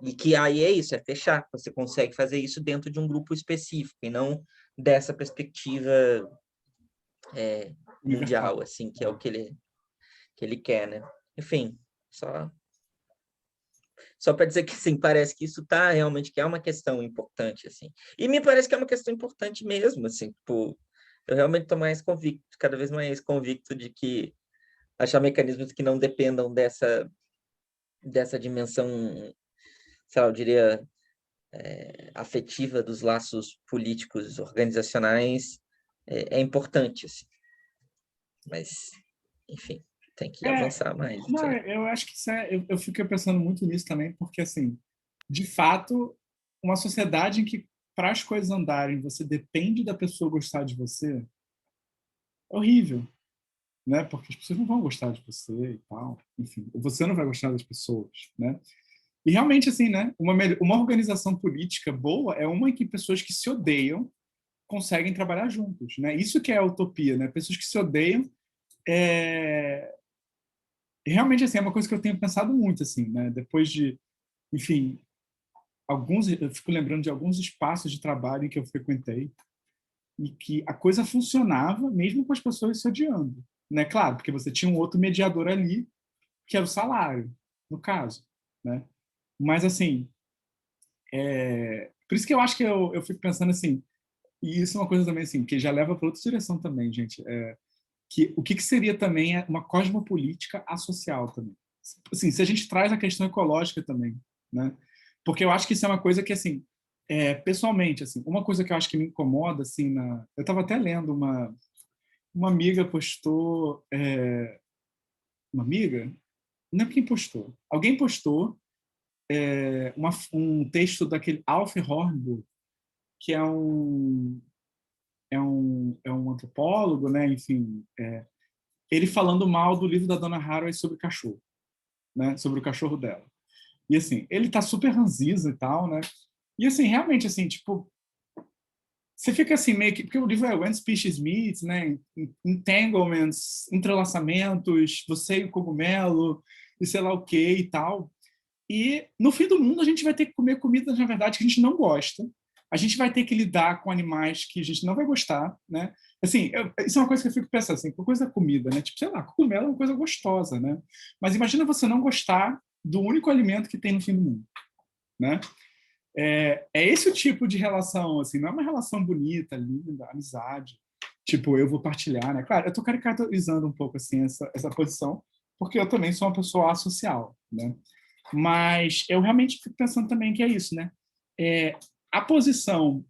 E que aí é isso, é fechar, você consegue fazer isso dentro de um grupo específico, e não dessa perspectiva Universal. mundial, assim, que é o que ele quer, né? Enfim, só para dizer que, sim, parece que isso tá realmente, que é uma questão importante, assim. E me parece que é uma questão importante mesmo, assim, tipo, eu realmente estou mais convicto, cada vez mais convicto de que achar mecanismos que não dependam dessa dimensão, sei lá, eu diria, afetiva dos laços políticos, organizacionais, é importante, assim. Mas, enfim, tem que avançar mais. Não, eu acho que isso eu fico pensando muito nisso também, porque, assim, de fato, uma sociedade em que, para as coisas andarem, você depende da pessoa gostar de você, é horrível, né? Porque as pessoas não vão gostar de você e tal, enfim, ou você não vai gostar das pessoas, né? E realmente, assim, né? Uma organização política boa é uma em que pessoas que se odeiam conseguem trabalhar juntos, né? Isso que é a utopia, né? Pessoas que se odeiam é... realmente, assim, é uma coisa que eu tenho pensado muito, assim, né? Depois de, enfim, eu fico lembrando de alguns espaços de trabalho em que eu frequentei e que a coisa funcionava mesmo com as pessoas se odiando, né? Claro, porque você tinha um outro mediador ali, que era o salário, no caso, né? Mas, assim, por isso que eu acho que eu fico pensando assim, e isso é uma coisa também assim, que já leva para outra direção também, gente. que o que seria também uma cosmopolítica associal também. Assim, se a gente traz a questão ecológica também, né? Porque eu acho que isso é uma coisa que, assim, pessoalmente, assim, uma coisa que eu acho que me incomoda, assim, eu estava até lendo uma amiga postou, uma amiga, não é quem postou, alguém postou um texto daquele Alf Hornburg, que é um antropólogo, né? Enfim, ele falando mal do livro da Donna Haraway sobre cachorro, né? Sobre o cachorro dela. E assim, ele tá super ranzinza e tal, né? E assim, realmente, assim, tipo, você fica assim meio que, porque o livro é When Species Meet, né? Entanglements, entrelaçamentos, você e o cogumelo, e sei lá o que e tal. E no fim do mundo a gente vai ter que comer comidas, na verdade, que a gente não gosta. A gente vai ter que lidar com animais que a gente não vai gostar, né? Assim, isso é uma coisa que eu fico pensando, assim, por coisa da comida, né? Tipo, sei lá, cogumelo é uma coisa gostosa, né? Mas imagina você não gostar do único alimento que tem no fim do mundo, né? É esse o tipo de relação, assim, não é uma relação bonita, linda, amizade. Tipo, eu vou partilhar, né? Claro, eu tô caricaturizando um pouco, assim, essa posição, porque eu também sou uma pessoa asocial, né? Mas eu realmente fico pensando também que é isso, né? A posição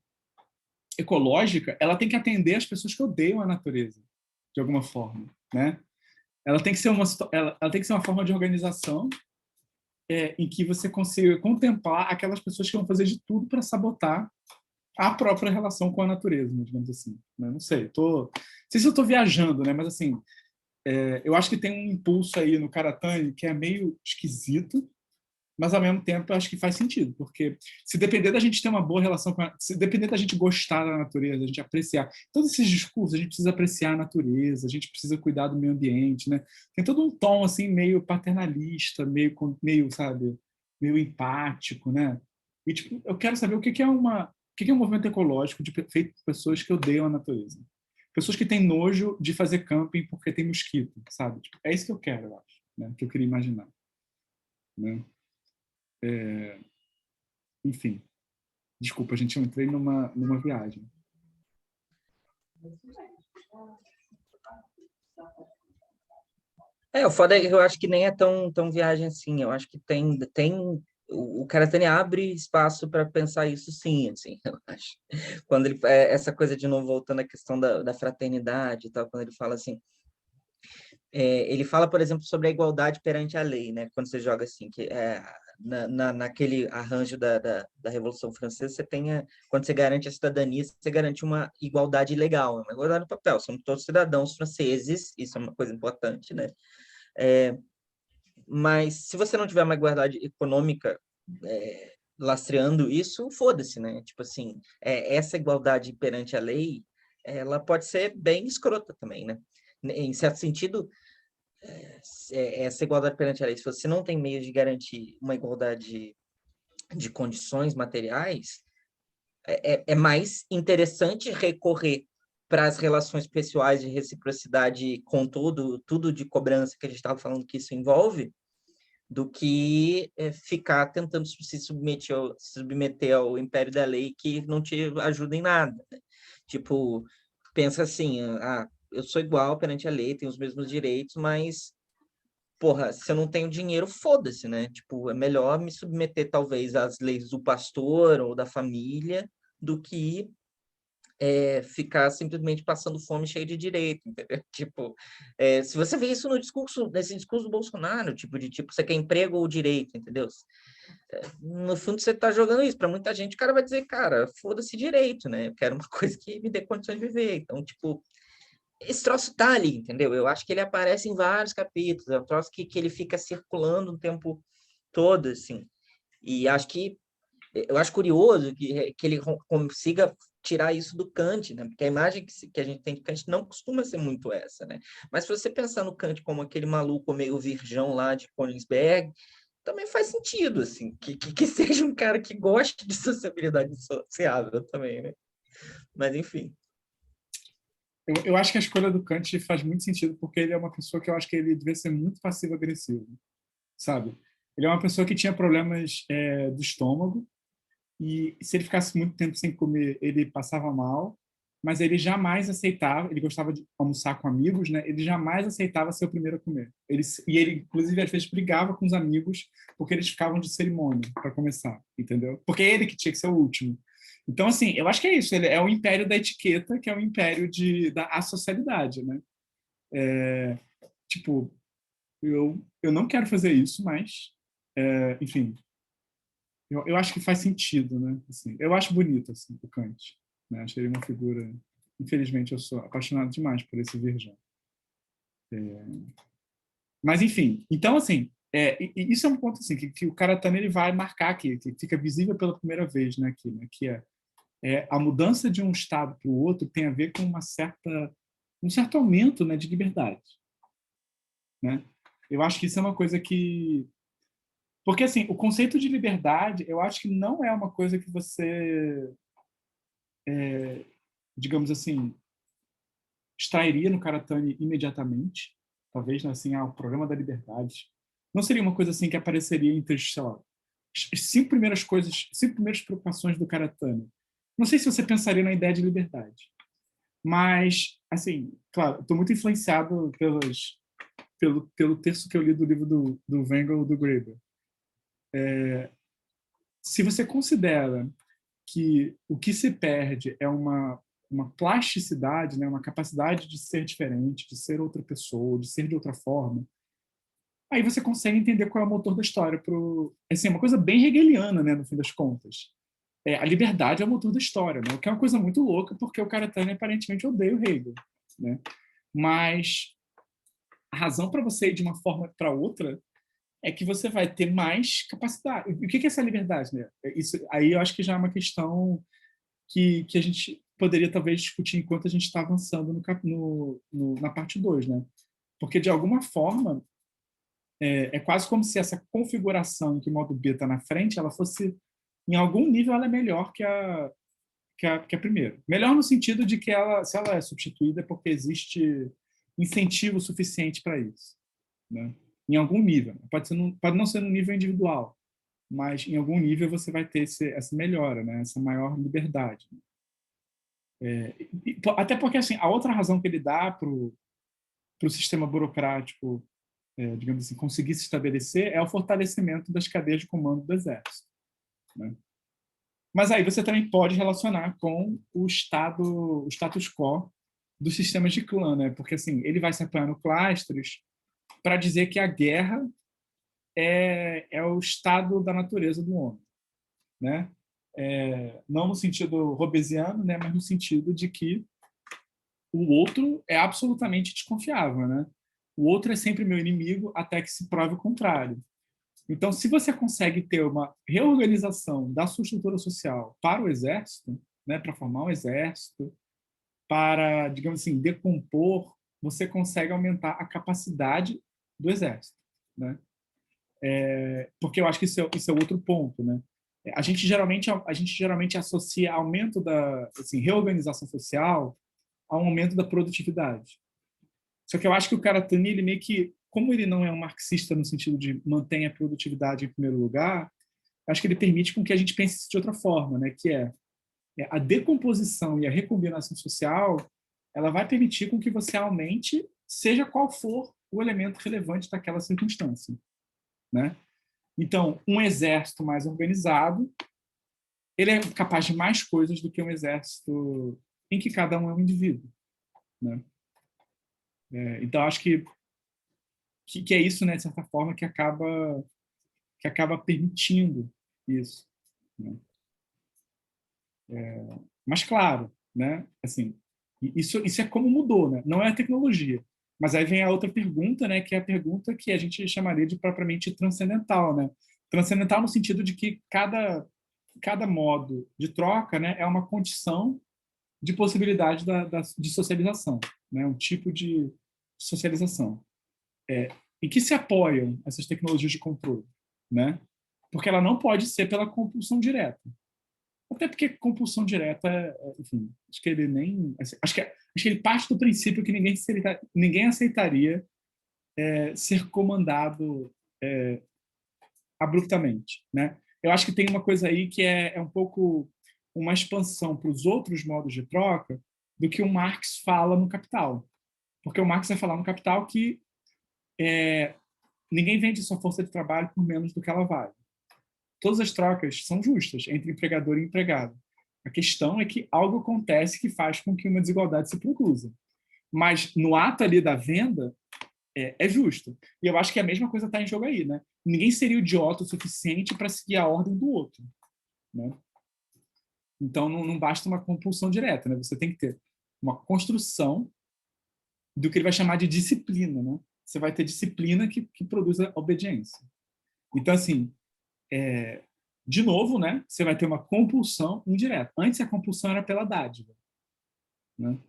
ecológica, ela tem que atender as pessoas que odeiam a natureza, de alguma forma, né? Ela tem que ser ela tem que ser uma forma de organização em que você consiga contemplar aquelas pessoas que vão fazer de tudo para sabotar a própria relação com a natureza, digamos assim. Né? Não sei, não sei se eu estou viajando, né? Mas assim, eu acho que tem um impulso aí no Karatani que é meio esquisito, mas ao mesmo tempo eu acho que faz sentido, porque se depender da gente ter uma boa relação se depender da gente gostar da natureza, a gente apreciar todos esses discursos, a gente precisa apreciar a natureza, a gente precisa cuidar do meio ambiente, né? Tem todo um tom assim meio paternalista, meio, sabe, meio empático, né? E tipo, eu quero saber o que é um movimento ecológico feito por pessoas que odeiam a natureza. Pessoas que têm nojo de fazer camping porque tem mosquito, sabe? Tipo, é isso que eu quero, eu acho, né? Que eu queria imaginar, né? Enfim, desculpa, a gente, eu entrei numa viagem. O foda é que eu acho que nem é tão viagem assim. Eu acho que o Karatani abre espaço para pensar isso sim, assim, eu acho. Quando ele essa coisa de novo voltando à questão da fraternidade e tal, quando ele fala assim, ele fala, por exemplo, sobre a igualdade perante a lei, né? Quando você joga assim, que naquele arranjo da Revolução Francesa, quando você garante a cidadania, você garante uma igualdade legal, uma igualdade no papel. Somos todos cidadãos franceses, isso é uma coisa importante, né? Mas se você não tiver uma igualdade econômica lastreando isso, foda-se, né? Tipo assim, essa igualdade perante a lei, ela pode ser bem escrota também, né? Em certo sentido, essa igualdade perante a lei, se você não tem meios de garantir uma igualdade de condições materiais, é mais interessante recorrer para as relações pessoais de reciprocidade com tudo de cobrança que a gente estava falando que isso envolve, do que ficar tentando se submeter ao império da lei que não te ajuda em nada. Né? Tipo, pensa assim, eu sou igual perante a lei, tenho os mesmos direitos, mas porra, se eu não tenho dinheiro, foda-se, né? Tipo, é melhor me submeter, talvez, às leis do pastor ou da família do que ficar simplesmente passando fome cheio de direito, entendeu? Tipo, se você vê isso nesse discurso do Bolsonaro, tipo, você quer emprego ou direito, entendeu? No fundo, você tá jogando isso. Para muita gente, o cara vai dizer, cara, foda-se direito, né? Eu quero uma coisa que me dê condições de viver. Então, tipo, esse troço tá ali, entendeu? Eu acho que ele aparece em vários capítulos, é um troço que ele fica circulando o tempo todo, assim. E eu acho curioso que ele consiga tirar isso do Kant, né? Porque a imagem que a gente tem de Kant não costuma ser muito essa, né? Mas se você pensar no Kant como aquele maluco meio virgão lá de Königsberg, também faz sentido, assim, que seja um cara que goste de sociabilidade sociável também, né? Mas, enfim. Eu acho que a escolha do Kant faz muito sentido, porque ele é uma pessoa que eu acho que ele devia ser muito passivo-agressivo, sabe? Ele é uma pessoa que tinha problemas do estômago, e se ele ficasse muito tempo sem comer, ele passava mal, mas ele jamais aceitava, ele gostava de almoçar com amigos, né? Ele jamais aceitava ser o primeiro a comer. Ele, inclusive, às vezes brigava com os amigos porque eles ficavam de cerimônia para começar, entendeu? Porque é ele que tinha que ser o último. Então, assim, eu acho que é isso. Ele é o império da etiqueta, que é o império da asocialidade, né? Tipo, eu não quero fazer isso, mas, enfim, eu acho que faz sentido, né? Assim, eu acho bonito, assim, o Kant, né? Achei ele uma figura... Infelizmente, eu sou apaixonado demais por esse Virgão. Mas, enfim, então, assim, e isso é um ponto assim, que o Karatani ele vai marcar aqui, que fica visível pela primeira vez, né, aqui, né, que a mudança de um estado para o outro tem a ver com um certo aumento, né, de liberdade, né? Eu acho que isso é uma coisa que... Porque, assim, o conceito de liberdade, eu acho que não é uma coisa que você, digamos assim, extrairia no Karatani imediatamente. Talvez, né, assim, o programa da liberdade. Não seria uma coisa assim que apareceria entre, sei lá, as 5 primeiras preocupações do Karatani. Não sei se você pensaria na ideia de liberdade. Mas, assim, claro, estou muito influenciado pelo texto que eu li do livro do Wengel, do Graeber. Se você considera que o que se perde é uma plasticidade, né, uma capacidade de ser diferente, de ser outra pessoa, de ser de outra forma, aí você consegue entender qual é o motor da história. Assim, é uma coisa bem hegeliana, né, no fim das contas. A liberdade é o motor da história, né, o que é uma coisa muito louca, porque o Karatani aparentemente odeia o Hegel, né? Mas a razão para você ir de uma forma para outra é que você vai ter mais capacidade. O que é essa liberdade, né? Isso aí eu acho que já é uma questão que a gente poderia talvez discutir enquanto a gente está avançando na parte 2, né? Porque, de alguma forma, é quase como se essa configuração em que o modo B está na frente, ela fosse, em algum nível, ela é melhor que a primeira. Melhor no sentido de que se ela é substituída é porque existe incentivo suficiente para isso, né? Em algum nível. Pode não ser no nível individual, mas em algum nível você vai ter essa melhora, né? Essa maior liberdade. Até porque, assim, a outra razão que ele dá para o sistema burocrático, digamos assim, conseguir se estabelecer é o fortalecimento das cadeias de comando do exército, né? Mas aí você também pode relacionar com o status quo dos sistemas de clã, né? Porque, assim, ele vai se apoiar no Clastres para dizer que a guerra é o estado da natureza do homem, né? Não no sentido hobbesiano, né? Mas no sentido de que o outro é absolutamente desconfiável, né? O outro é sempre meu inimigo até que se prove o contrário. Então, se você consegue ter uma reorganização da sua estrutura social para o exército, né, para formar um exército, para, digamos assim, decompor, você consegue aumentar a capacidade do exército, né? Porque eu acho que isso é outro ponto, né? A gente geralmente associa aumento da, assim, reorganização social ao aumento da produtividade. Só que eu acho que o Karatani, ele meio que, como ele não é um marxista no sentido de mantém a produtividade em primeiro lugar, acho que ele permite com que a gente pense de outra forma, né? Que a decomposição e a recombinação social, ela vai permitir com que você aumente, seja qual for o elemento relevante daquela circunstância, né? Então, um exército mais organizado, ele é capaz de mais coisas do que um exército em que cada um é um indivíduo, né? Então, acho que é isso, né, de certa forma, que acaba permitindo isso, né? Mas, claro, né, assim, isso é como mudou, né? Não é a tecnologia. Mas aí vem a outra pergunta, né, que é a pergunta que a gente chamaria de propriamente transcendental, né? Transcendental no sentido de que cada modo de troca, né, é uma condição de possibilidade de socialização, né? Um tipo de socialização. Em que se apoiam essas tecnologias de controle, né? Porque ela não pode ser pela compulsão direta. Até porque compulsão direta, enfim, acho que ele nem... Acho que ele parte do princípio que ninguém aceitaria ser comandado abruptamente, né? Eu acho que tem uma coisa aí que é um pouco uma expansão para os outros modos de troca, do que o Marx fala no Capital. Porque o Marx vai falar no Capital que ninguém vende sua força de trabalho por menos do que ela vale. Todas as trocas são justas entre empregador e empregado. A questão é que algo acontece que faz com que uma desigualdade se produza. Mas no ato ali da venda, é justo. E eu acho que a mesma coisa está em jogo aí, né? Ninguém seria idiota o suficiente para seguir a ordem do outro, né? Então, não basta uma compulsão direta, né? Você tem que ter uma construção do que ele vai chamar de disciplina, né? Você vai ter disciplina que produz a obediência. Então, assim, de novo, né? Você vai ter uma compulsão indireta. Antes, a compulsão era pela dádiva, né?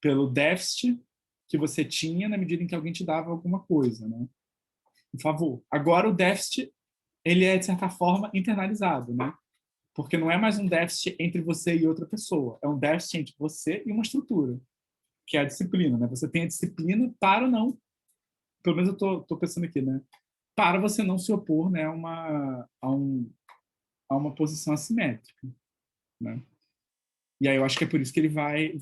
Pelo déficit que você tinha na medida em que alguém te dava alguma coisa, né? Por favor. Agora, o déficit, ele é, de certa forma, internalizado, né? Porque não é mais um déficit entre você e outra pessoa. É um déficit entre você e uma estrutura, que é a disciplina, né? Você tem a disciplina para não... Pelo menos eu tô pensando aqui, né? Para você não se opor, né, a uma posição assimétrica, né? E aí eu acho que é por isso que ele vai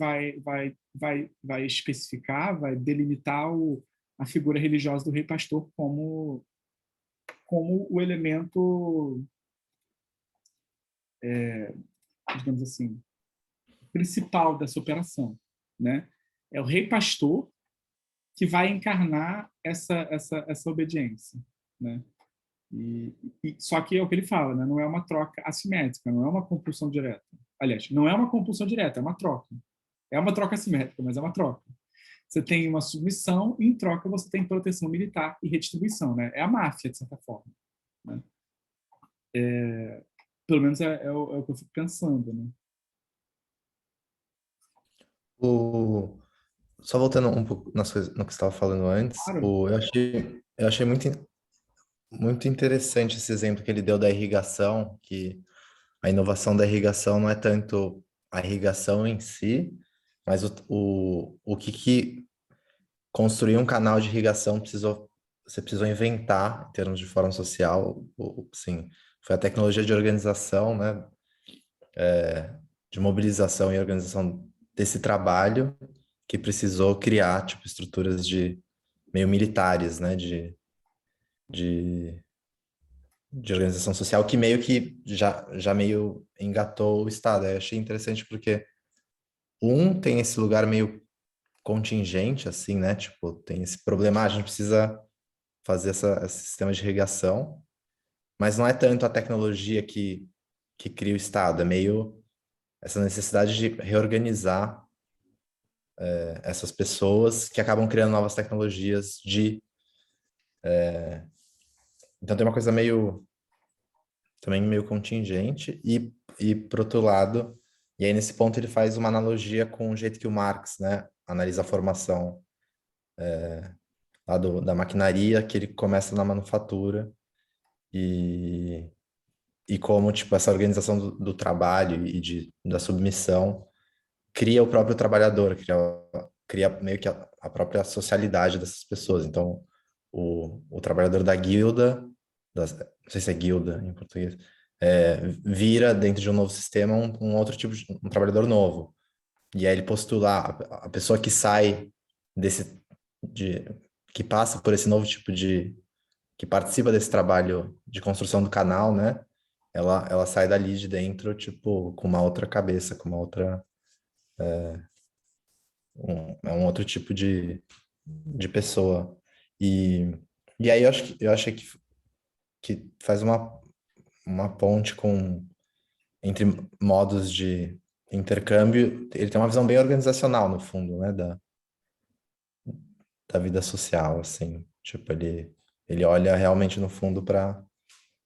especificar, vai delimitar a figura religiosa do rei pastor como o elemento, digamos assim, principal dessa operação, né? É o rei pastor que vai encarnar essa obediência, né? Só que é o que ele fala, né? Não é uma troca assimétrica, não é uma compulsão direta. Aliás, não é uma compulsão direta, é uma troca. É uma troca assimétrica, mas é uma troca. Você tem uma submissão e, em troca, você tem proteção militar e redistribuição, né? É a máfia, de certa forma, né? Pelo menos é o que eu fico pensando, né? Só voltando um pouco no que você estava falando antes, Claro. eu achei muito interessante esse exemplo que ele deu da irrigação, que a inovação da irrigação não é tanto a irrigação em si, mas o que construir um canal de irrigação você precisou inventar em termos de forma social, sim, foi a tecnologia de organização, né, de mobilização e organização desse trabalho que precisou criar, tipo, estruturas meio militares, né, de organização social que meio que já meio engatou o Estado. Eu achei interessante porque tem esse lugar meio contingente, assim, né? Tipo, tem esse problema, a gente precisa fazer esse sistema de irrigação, mas não é tanto a tecnologia que cria o Estado, é meio essa necessidade de reorganizar essas pessoas que acabam criando novas tecnologias Então tem uma coisa também meio contingente e por outro lado, e aí nesse ponto ele faz uma analogia com o jeito que o Marx, né, analisa a formação lá da maquinaria, que ele começa na manufatura e como tipo essa organização do trabalho e da submissão cria o próprio trabalhador, cria meio que a própria socialidade dessas pessoas. Então o trabalhador da guilda, não sei se é guilda em português, vira dentro de um novo sistema um outro tipo de um trabalhador novo. E aí ele postula a pessoa que sai que passa por esse novo tipo que participa desse trabalho de construção do canal, né? Ela sai dali de dentro, tipo, com uma outra cabeça, com uma outra um outro tipo de pessoa. E aí eu achei que faz uma ponte entre modos de intercâmbio. Ele tem uma visão bem organizacional, no fundo, né, da vida social, assim. Tipo, ele olha realmente, no fundo, para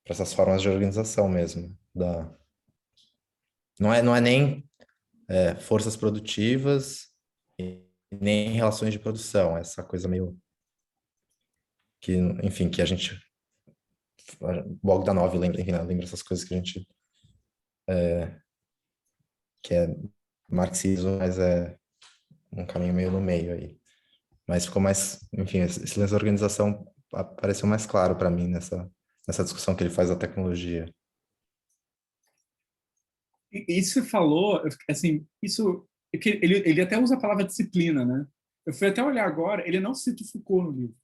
essas formas de organização mesmo. Não é nem forças produtivas e nem relações de produção. Essa coisa meio que, enfim, que a gente... Bogdanov lembra, enfim, né, lembra essas coisas que a gente... que é marxismo, mas é um caminho meio no meio aí. Mas ficou mais, enfim, esse lance da organização apareceu mais claro para mim nessa discussão que ele faz da tecnologia. Isso você falou, assim, isso ele até usa a palavra disciplina, né? Eu fui até olhar agora, ele não cita o Foucault no livro,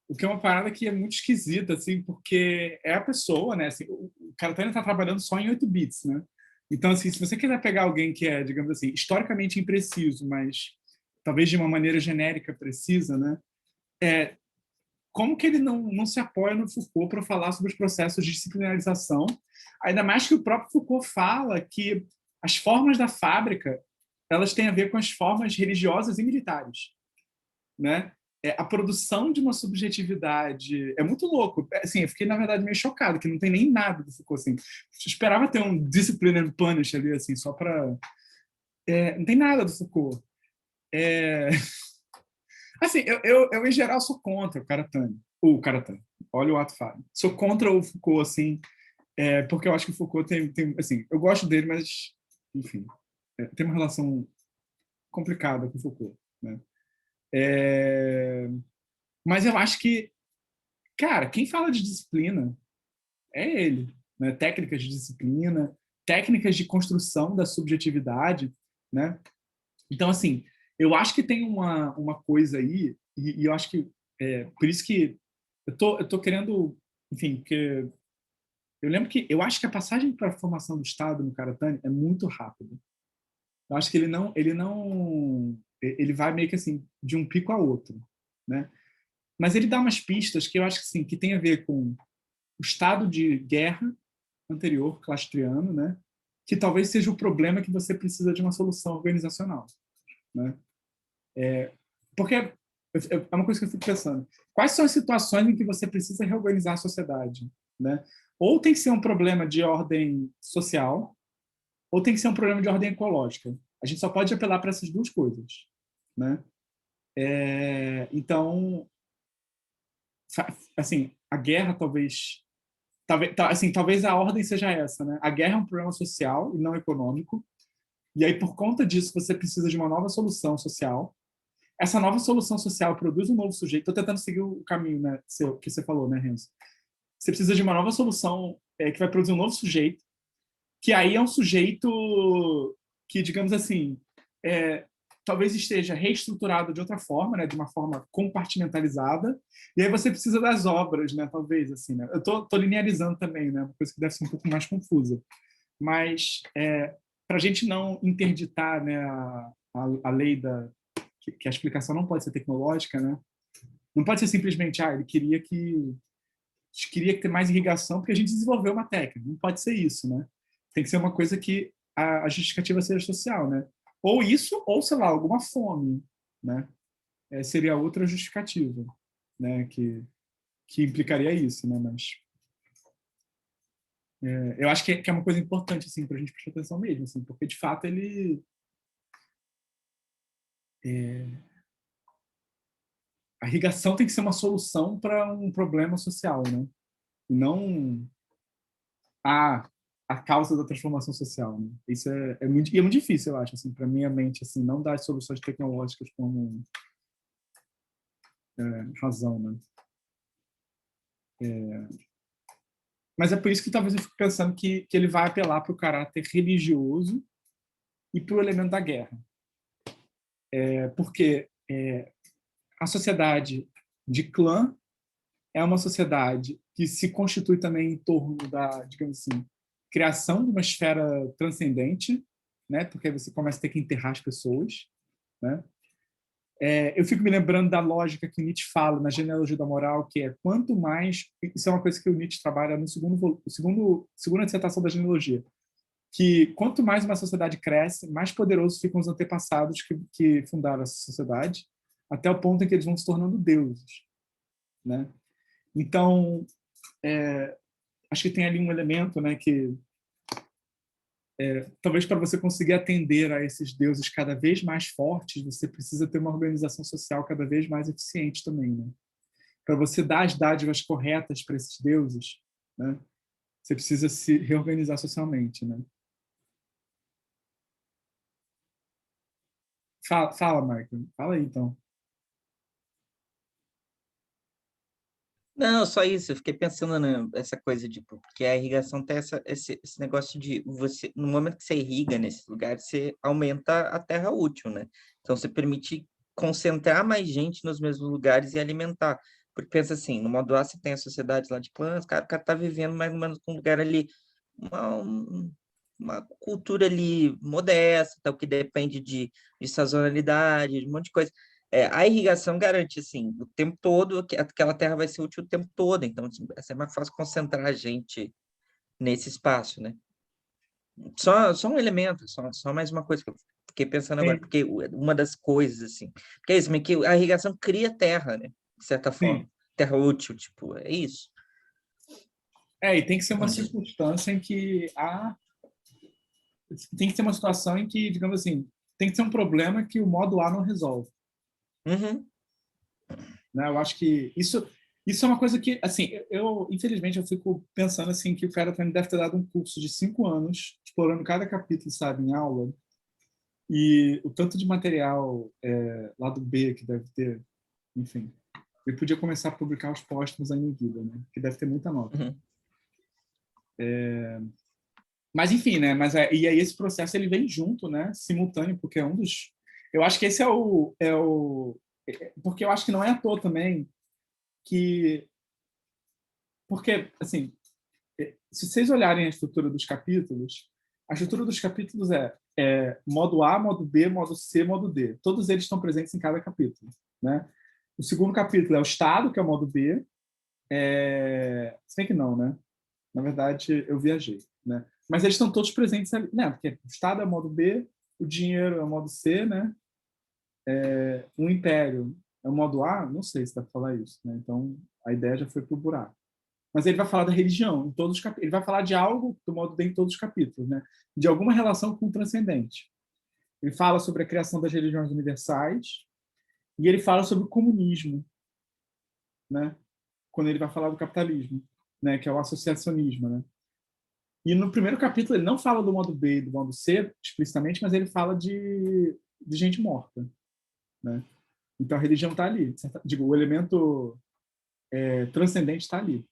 o que é uma parada que é muito esquisita, assim, porque é a pessoa, né? Assim, o Karatani está trabalhando só em 8 bits, né? Então, assim, se você quiser pegar alguém que é, digamos assim, historicamente impreciso, mas talvez de uma maneira genérica precisa, né? Como que ele não se apoia no Foucault para falar sobre os processos de disciplinarização? Ainda mais que o próprio Foucault fala que as formas da fábrica elas têm a ver com as formas religiosas e militares, né? A produção de uma subjetividade é muito louco. Assim, eu fiquei na verdade meio chocado que não tem nem nada do Foucault assim. Eu esperava ter um discipline and punish ali assim, só para não tem nada do Foucault. É... Assim, eu em geral sou contra o Karatani. Olha o ato falho. Sou contra o Foucault assim, porque eu acho que o Foucault tem assim, eu gosto dele, mas enfim, tem uma relação complicada com o Foucault, né? Mas eu acho que, cara, quem fala de disciplina é ele, né? Técnicas de disciplina, técnicas de construção da subjetividade, né? Então, assim, eu acho que tem uma coisa aí, e eu acho que por isso que eu tô querendo, enfim, porque eu lembro que eu acho que a passagem para a formação do Estado no Karatani é muito rápida. Eu acho que ele vai meio que assim de um pico a outro, né? Mas ele dá umas pistas que eu acho que sim, que tem a ver com o estado de guerra anterior, clastriano, né? Que talvez seja o problema que você precisa de uma solução organizacional, né? Porque é uma coisa que eu fico pensando. Quais são as situações em que você precisa reorganizar a sociedade, né? Ou tem que ser um problema de ordem social, ou tem que ser um problema de ordem ecológica. A gente só pode apelar para essas duas coisas, né? Então, assim, a guerra talvez a ordem seja essa, né? A guerra é um problema social e não econômico. E aí, por conta disso, você precisa de uma nova solução social. Essa nova solução social produz um novo sujeito. Estou tentando seguir o caminho, né, que você falou, né, Renzo? Você precisa de uma nova solução que vai produzir um novo sujeito, que aí é um sujeito que, digamos assim, é, talvez esteja reestruturado de outra forma, né, de uma forma compartimentalizada, e aí você precisa das obras, né, talvez, assim, né? Eu tô linearizando também, né, uma coisa que deve ser um pouco mais confusa, mas para a gente não interditar, né, a lei que a explicação não pode ser tecnológica, né, não pode ser simplesmente, ele queria ter mais irrigação porque a gente desenvolveu uma técnica. Não pode ser isso, né? Tem que ser uma coisa que a justificativa seja social, né? Ou isso, ou, sei lá, alguma fome, né? Seria outra justificativa, né? Que implicaria isso, né? Mas eu acho que é uma coisa importante, assim, para a gente prestar atenção mesmo, assim, porque, de fato, a irrigação tem que ser uma solução para um problema social, né? E não a, a causa da transformação social, né? Isso é muito difícil, eu acho, assim, para minha mente, assim, não dar soluções tecnológicas como razão, né? Mas é por isso que talvez eu fique pensando que ele vai apelar para o caráter religioso e para o elemento da guerra. Porque a sociedade de clã é uma sociedade que se constitui também em torno da, digamos assim, criação de uma esfera transcendente, né? Porque aí você começa a ter que enterrar as pessoas, né? Eu fico me lembrando da lógica que Nietzsche fala na Genealogia da Moral, que é quanto mais... Isso é uma coisa que o Nietzsche trabalha no segunda dissertação da genealogia, que quanto mais uma sociedade cresce, mais poderosos ficam os antepassados que fundaram essa sociedade, até o ponto em que eles vão se tornando deuses, né? Então, acho que tem ali um elemento, né, que talvez para você conseguir atender a esses deuses cada vez mais fortes, você precisa ter uma organização social cada vez mais eficiente também, né? Para você dar as dádivas corretas para esses deuses, né? Você precisa se reorganizar socialmente, né? Fala, Michael. Fala aí, então. Não, só isso, eu fiquei pensando nessa coisa de, porque a irrigação tem esse negócio de você, no momento que você irriga nesses lugares, você aumenta a terra útil, né? Então você permite concentrar mais gente nos mesmos lugares e alimentar. Porque pensa assim, no modo A você tem a sociedade lá de clãs, cara, o cara tá vivendo mais ou menos num lugar ali, uma cultura ali modesta, tal, que depende de sazonalidade, de um monte de coisa. A irrigação garante, assim, o tempo todo, que aquela terra vai ser útil o tempo todo, então assim, é mais fácil concentrar a gente nesse espaço, né? Só um elemento, só mais uma coisa que eu fiquei pensando agora, Sim, porque uma das coisas, assim, porque é isso, meio que a irrigação cria terra, né? De certa forma, sim. terra útil, tipo, é isso. E tem que ser uma circunstância em que tem que ser uma situação em que, digamos assim, tem que ser um problema que o modo A não resolve, Uhum, né? Eu acho que isso é uma coisa que, assim, infelizmente eu fico pensando assim que o cara também deve ter dado um curso de 5 anos explorando cada capítulo, sabe, em aula, e o tanto de material lá do B que deve ter, enfim, ele podia começar a publicar os póstumos aí em vida, né? Que deve ter muita nota. uhum, Mas enfim, né? E aí esse processo ele vem junto, né? Simultâneo, porque é um dos. Eu acho que esse porque eu acho que não é à toa também que, porque assim, se vocês olharem a estrutura dos capítulos é modo A, modo B, modo C, modo D. Todos eles estão presentes em cada capítulo, né? O segundo capítulo é o Estado, que é o modo B. Se bem que não, né? Na verdade, eu viajei, né? Mas eles estão todos presentes ali, né? Porque o Estado é o modo B, o dinheiro é o modo C, né? O império é o modo A, não sei se dá para falar isso, né? Então, a ideia já foi pro buraco. Mas ele vai falar da religião em todos os capítulos. Ele vai falar de algo do modo D em todos os capítulos, né? De alguma relação com o transcendente. Ele fala sobre a criação das religiões universais e ele fala sobre o comunismo, né? Quando ele vai falar do capitalismo, né? Que é o associacionismo, né? E no primeiro capítulo ele não fala do modo B e do modo C explicitamente, mas ele fala de gente morta, né? Então a religião está ali, digo, o elemento transcendente está ali,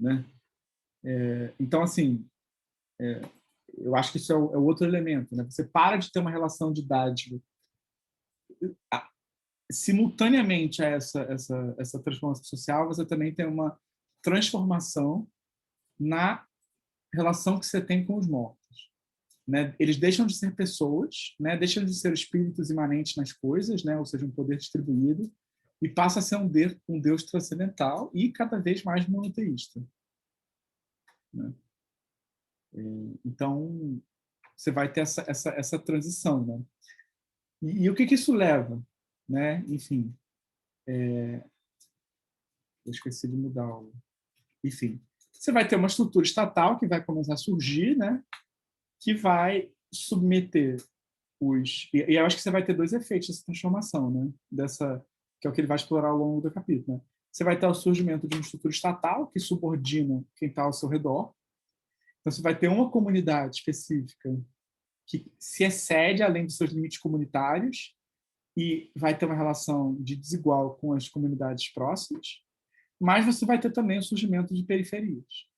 né? Então assim, eu acho que isso é o outro elemento, né? Você para de ter uma relação de dádiva simultaneamente a essa transformação social, você também tem uma transformação na relação que você tem com os mortos. Né? Eles deixam de ser pessoas, né? Deixam de ser espíritos imanentes nas coisas, né? Ou seja, um poder distribuído, e passa a ser um Deus transcendental e cada vez mais monoteísta. Né? Então, você vai ter essa transição. Né? E o que isso leva? Né? Enfim, eu esqueci de mudar o... Enfim, você vai ter uma estrutura estatal que vai começar a surgir, né? Que vai submeter E eu acho que você vai ter dois efeitos dessa transformação, né? Que é o que ele vai explorar ao longo do capítulo. Né? Você vai ter o surgimento de uma estrutura estatal que subordina quem está ao seu redor. Então, você vai ter uma comunidade específica que se excede além dos seus limites comunitários e vai ter uma relação de desigual com as comunidades próximas. Mas você vai ter também o surgimento de periferias,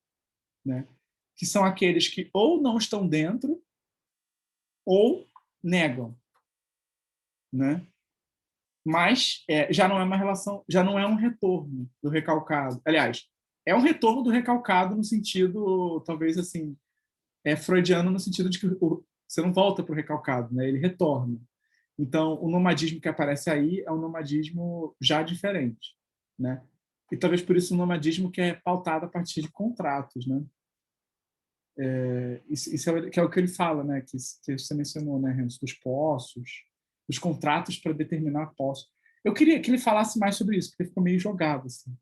né? Que são aqueles que ou não estão dentro ou negam, né? Mas já não é uma relação, já não é um retorno do recalcado. Aliás, é um retorno do recalcado no sentido, talvez assim, freudiano no sentido de que você não volta para o recalcado, né? Ele retorna. Então, o nomadismo que aparece aí é um nomadismo já diferente, né? E talvez por isso o nomadismo que é pautado a partir de contratos, né? Isso que é o que ele fala, né? Que você mencionou, né, Renzo, dos poços, dos contratos para determinar poços. Eu queria que ele falasse mais sobre isso, porque ficou meio jogado, assim,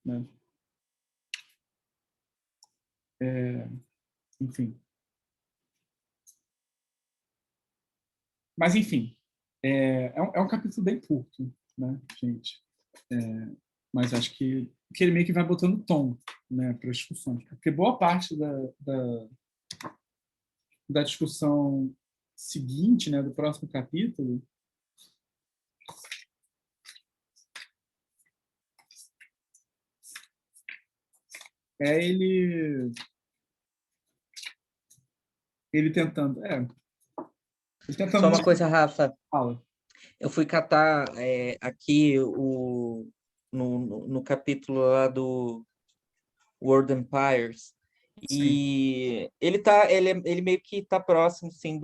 né? Enfim. Mas, enfim, é um capítulo bem curto, né, gente? Mas acho que ele meio que vai botando tom, né, para as discussões. Porque boa parte da discussão seguinte, né, do próximo capítulo, É ele tentando. Ele Só tentando. uma coisa, Rafa. Fala. Eu fui catar aqui no capítulo lá do World Empires, Sim. e ele meio que tá próximo, sim,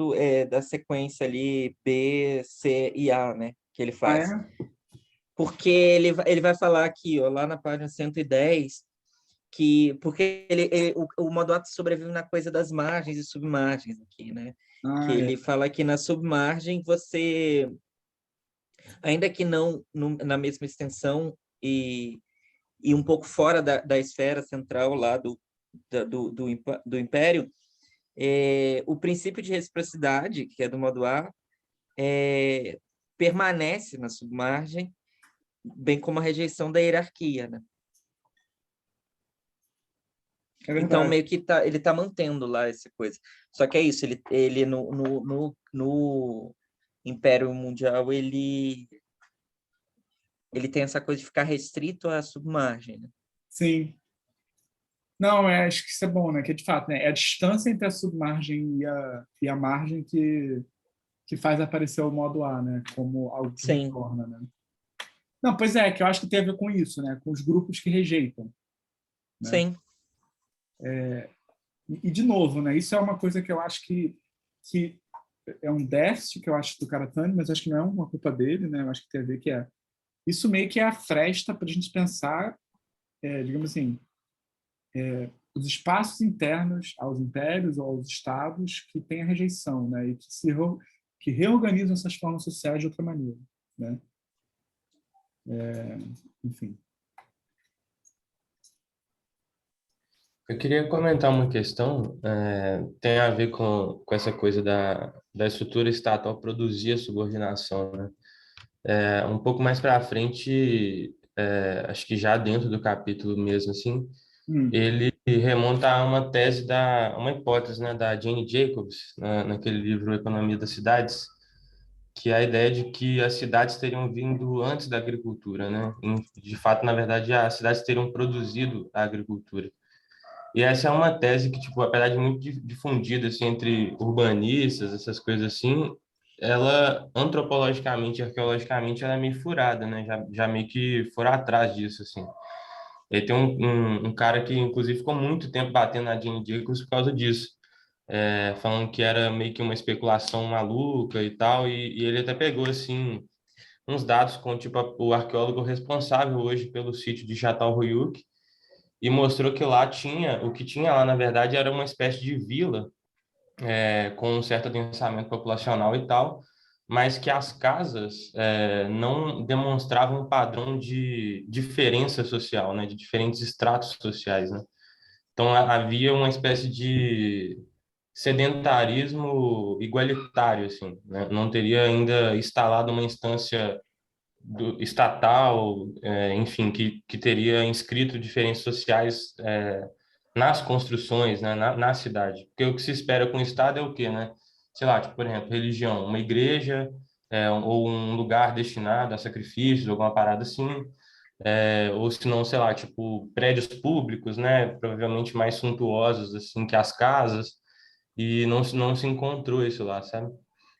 da sequência ali B, C e A, né, que ele Ah, faz. é? Porque ele vai falar aqui, ó, lá na página 110, porque o Modoc sobrevive na coisa das margens e submargens aqui, né? Que Ah, é. ele fala que na submargem você, ainda que não na mesma extensão e um pouco fora da esfera central lá do Império, o princípio de reciprocidade, que é do modo A, permanece na submargem, bem como a rejeição da hierarquia, né? É Então, verdade. meio que ele tá mantendo lá essa coisa. Só que é isso, ele no Império Mundial, ele tem essa coisa de ficar restrito à submargem, né? Sim. Não, acho que isso é bom, né? Que de fato, né? É a distância entre a submargem e a margem que faz aparecer o modo A, né? Como algo que Sim, retorna, né? Não, pois é, que eu acho que tem a ver com isso, né? Com os grupos que rejeitam, né? sim, E de novo, né? Isso é uma coisa que eu acho que é um déficit que eu acho do Karatani, mas acho que não é uma culpa dele, né? Eu acho que tem a ver que isso meio que é a fresta para a gente pensar, digamos assim, os espaços internos aos impérios ou aos estados que têm a rejeição, né? E que reorganizam essas formas sociais de outra maneira, né? Enfim. Eu queria comentar uma questão, tem a ver com essa coisa da estrutura estatal produzir a subordinação, né? Um pouco mais para frente, acho que já dentro do capítulo mesmo, assim, Hum, ele remonta a uma tese uma hipótese, né, da Jane Jacobs, naquele livro Economia das Cidades, que é a ideia de que as cidades teriam vindo antes da agricultura, né? De fato, na verdade, as cidades teriam produzido a agricultura. E essa é uma tese que, tipo, apesar de muito difundida assim, entre urbanistas, essas coisas assim, ela antropologicamente, arqueologicamente, ela é meio furada, né? Já meio que foram atrás disso, assim. E tem um cara que, inclusive, ficou muito tempo batendo na Jane Jacobs por causa disso, falando que era meio que uma especulação maluca e tal, e ele até pegou, assim, uns dados com, tipo, o arqueólogo responsável hoje pelo sítio de Çatalhöyük, e mostrou que lá o que tinha lá, na verdade, era uma espécie de vila, com um certo adensamento populacional e tal, mas que as casas não demonstravam um padrão de diferença social, né, de diferentes estratos sociais, né? Então havia uma espécie de sedentarismo igualitário, assim, né? Não teria ainda instalado uma instância estatal, enfim, que teria inscrito diferenças sociais nas construções, né, na cidade. Porque o que se espera com o Estado é o quê, né? Sei lá, tipo, por exemplo, religião, uma igreja, ou um lugar destinado a sacrifícios, alguma parada assim, ou se não, sei lá, tipo, prédios públicos, né, provavelmente mais suntuosos, assim, que as casas, e não se encontrou isso lá, sabe?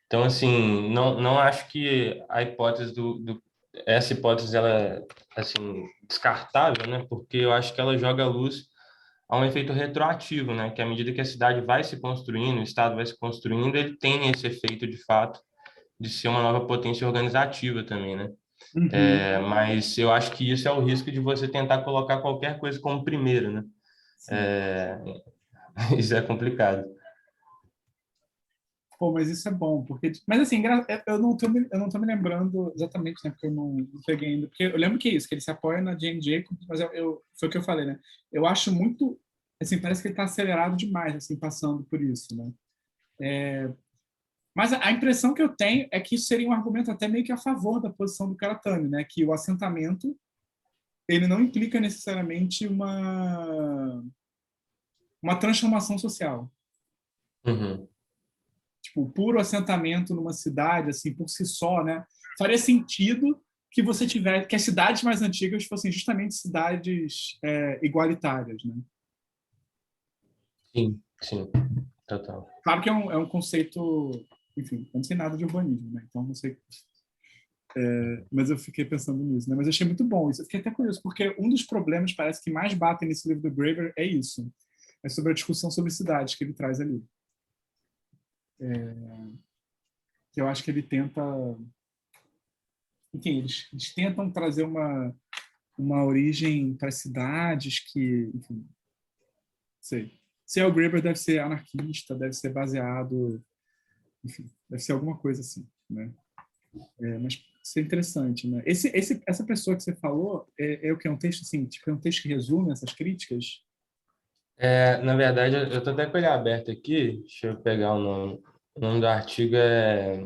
Então, assim, não acho que a hipótese essa hipótese, ela é, assim, descartável, né? Porque eu acho que ela joga luz a um efeito retroativo, né? Que à medida que a cidade vai se construindo, o Estado vai se construindo, ele tem esse efeito, de fato, de ser uma nova potência organizativa também, né? uhum, Mas eu acho que isso é o risco de você tentar colocar qualquer coisa como primeiro, né? sim. Isso é complicado. Pô, mas isso é bom, porque... Mas assim, eu não tô me lembrando exatamente, né? Porque eu não peguei ainda. Porque eu lembro que é isso, que ele se apoia na Jane Jacobs, mas foi o que eu falei, né? Eu acho muito... Assim, parece que ele tá acelerado demais, assim, passando por isso, né? Mas a impressão que eu tenho é que isso seria um argumento até meio que a favor da posição do Karatani, né? Que o assentamento, ele não implica necessariamente uma transformação social. Uhum. Tipo, o puro assentamento numa cidade, assim, por si só, né? Faria sentido que você tivesse, que as cidades mais antigas fossem justamente cidades igualitárias, né? Sim, sim, total. Claro que é um conceito, enfim, eu não sei nada de urbanismo, né? Então não sei, mas eu fiquei pensando nisso, né? Mas eu achei muito bom isso. Eu fiquei até curioso, porque um dos problemas, parece que mais batem nesse livro do Graeber é isso. É sobre a discussão sobre cidades que ele traz ali. Que eu acho que ele tenta... Enfim, eles tentam trazer uma origem para as cidades que, enfim, sei. Se é o Graeber, deve ser anarquista, deve ser baseado, enfim, deve ser alguma coisa assim, né? Mas isso é interessante, né? Essa pessoa que você falou é o que é um texto assim, tipo, é um texto que resume essas críticas? Na verdade, eu estou até com ele aberto aqui, deixa eu pegar o nome. O nome do artigo é...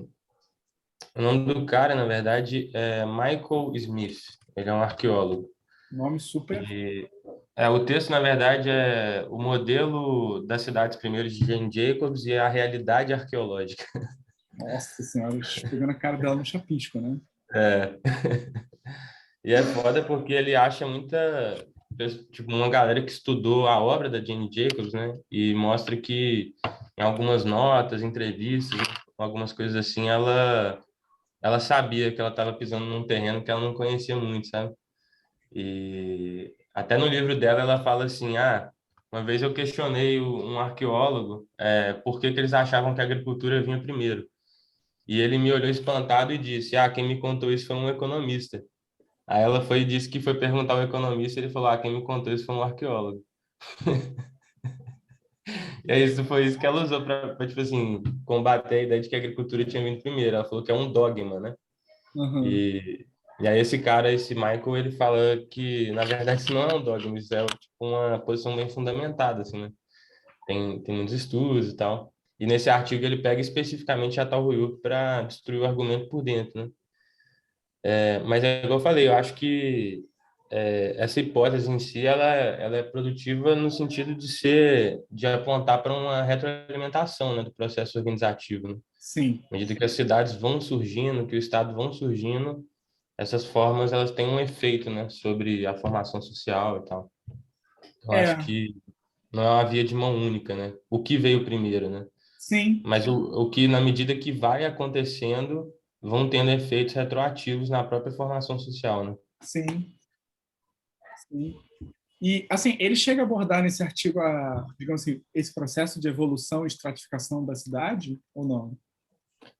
O nome do cara, na verdade, é Michael Smith. Ele é um arqueólogo. Nome super. E o texto, na verdade, é o modelo das cidades primeiras de Jane Jacobs e a realidade arqueológica. Nossa senhora, pegando a cara dela no chapisco, né? É. E é foda porque ele acha muita, tipo, uma galera que estudou a obra da Jane Jacobs, né? E mostra que em algumas notas, entrevistas, algumas coisas assim, ela sabia que ela estava pisando num terreno que ela não conhecia muito, sabe? E até no livro dela ela fala assim, uma vez eu questionei um arqueólogo por que que eles achavam que a agricultura vinha primeiro. E ele me olhou espantado e disse, quem me contou isso foi um economista. Aí ela foi e disse que foi perguntar ao economista, e ele falou, quem me contou isso foi um arqueólogo. E aí isso foi isso que ela usou para tipo assim, combater a ideia de que a agricultura tinha vindo primeiro. Ela falou que é um dogma, né? Uhum. E aí esse cara, esse Michael, ele fala que, na verdade, isso não é um dogma, isso é tipo uma posição bem fundamentada, assim, né? Tem muitos estudos e tal. E nesse artigo ele pega especificamente a Tal Huyuk para destruir o argumento por dentro, né? Mas é igual eu falei, eu acho que essa hipótese em si ela é produtiva no sentido de apontar para uma retroalimentação, né, do processo organizativo, né? Sim. À medida que as cidades vão surgindo, que o Estado vão surgindo, essas formas elas têm um efeito, né, sobre a formação social e tal. Eu acho É, que não é uma via de mão única, né? O que veio primeiro, né? sim, Mas o que, na medida que vai acontecendo, vão tendo efeitos retroativos na própria formação social, né? sim, sim. E, assim, ele chega a abordar nesse artigo, digamos assim, esse processo de evolução e estratificação da cidade, ou não?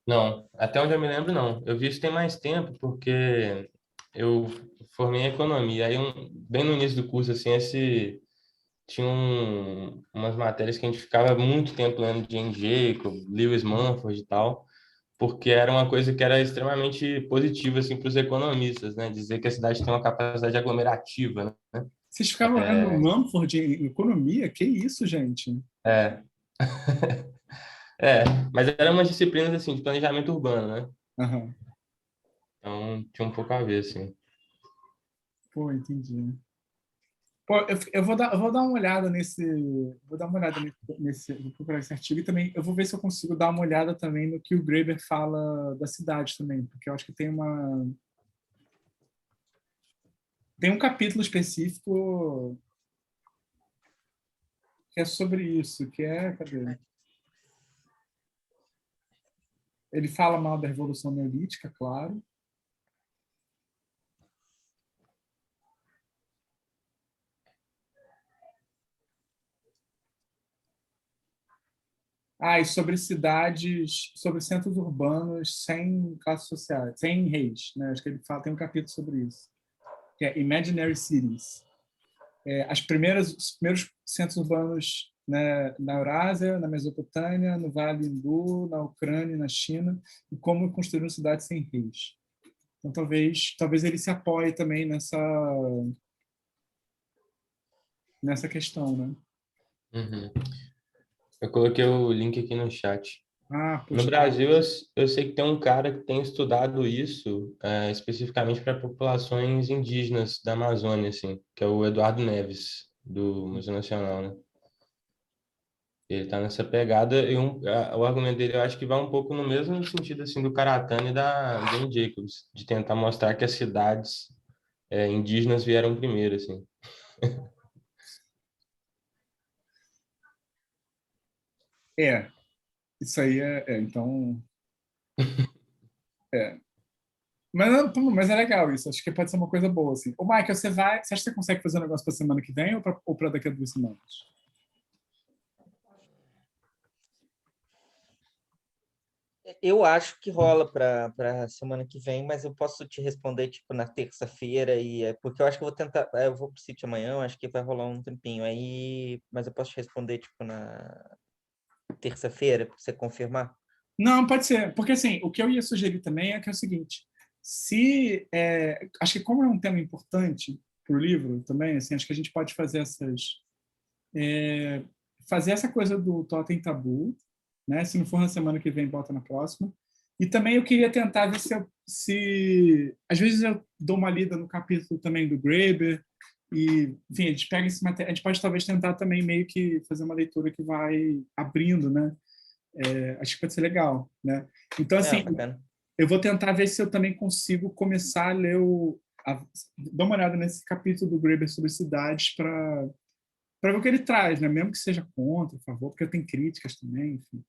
Não, até onde eu me lembro, não. Eu vi isso tem mais tempo, porque eu formei em economia. Aí, bem no início do curso, assim, tinha umas matérias que a gente ficava muito tempo lendo Jane Jacob, Lewis Mumford e tal, porque era uma coisa que era extremamente positiva, assim, para os economistas, né? Dizer que a cidade tem uma capacidade aglomerativa, né? Vocês ficavam lendo Mumford em economia? Que isso, gente? É, mas eram umas disciplinas, assim, de planejamento urbano, né? Aham. Então, tinha um pouco a ver, assim. Pô, entendi. Pô, eu vou dar uma olhada vou dar uma olhada vou procurar esse artigo e também eu vou ver se eu consigo dar uma olhada também no que o Graeber fala da cidade também, porque eu acho que tem um capítulo específico que é sobre isso, cadê? Ele fala mal da Revolução Neolítica, claro. E sobre cidades, sobre centros urbanos sem classes sociais, sem reis, né? Acho que ele fala, tem um capítulo sobre isso, que é Imaginary Cities. Os primeiros centros urbanos, né, na Eurásia, na Mesopotâmia, no Vale Hindu, na Ucrânia, na China, e como construíram cidades sem reis. Então, talvez ele se apoie também nessa questão, né? Uhum. Eu coloquei o link aqui no chat. No Poxa, Brasil, eu sei que tem um cara que tem estudado isso especificamente para populações indígenas da Amazônia, assim, que é o Eduardo Neves, do Museu Nacional, né? Ele está nessa pegada e o argumento dele eu acho que vai um pouco no mesmo sentido assim do Karatani e da Jane Jacobs, de tentar mostrar que as cidades indígenas vieram primeiro, assim. É, isso aí então... É. Mas é legal isso, acho que pode ser uma coisa boa, assim. Ô, Michael, você acha que você consegue fazer um negócio para semana que vem ou para daqui a 2 semanas? Eu acho que rola para semana que vem, mas eu posso te responder tipo na terça-feira porque eu acho que eu vou tentar, eu vou pro sítio amanhã, eu acho que vai rolar um tempinho aí, mas eu posso te responder tipo na terça-feira para você confirmar. Não, pode ser, porque assim, o que eu ia sugerir também é que é o seguinte, acho que como é um tema importante para o livro também, assim, acho que a gente pode fazer essa coisa do Totem Tabu, né? Se não for na semana que vem, bota na próxima. E também eu queria tentar ver se às vezes eu dou uma lida no capítulo também do Graeber e, enfim, a gente pega esse material, a gente pode talvez tentar também meio que fazer uma leitura que vai abrindo, né? Acho que pode ser legal, né? Então, É, assim, bacana. eu vou tentar ver se eu também consigo começar a ler dar uma olhada nesse capítulo do Graeber sobre cidades para ver o que ele traz, né? Mesmo que seja contra, a favor, porque tem críticas também, enfim.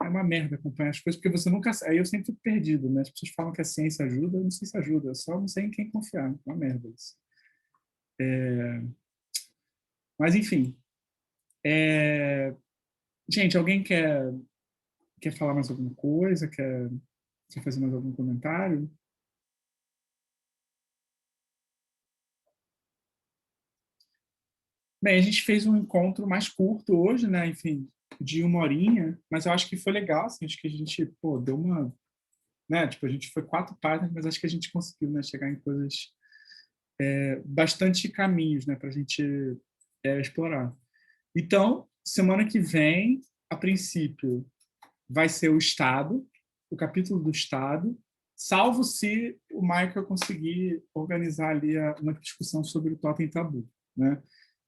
É uma merda acompanhar as coisas, porque você nunca... Aí eu sempre fico perdido, né? As pessoas falam que a ciência ajuda, eu não sei se ajuda, eu só não sei em quem confiar. É uma merda isso. Mas, enfim. Gente, alguém quer falar mais alguma coisa? Quer fazer mais algum comentário? Bem, a gente fez um encontro mais curto hoje, né? Enfim, de 1 horinha, mas eu acho que foi legal, assim, acho que a gente, pô, deu uma... Né? Tipo, a gente foi 4 páginas, mas acho que a gente conseguiu, né, chegar em coisas, bastante caminhos, né, para a gente explorar. Então, semana que vem, a princípio, vai ser o Estado, o capítulo do Estado, salvo se o Michael conseguir organizar ali uma discussão sobre o Totem Tabu, né?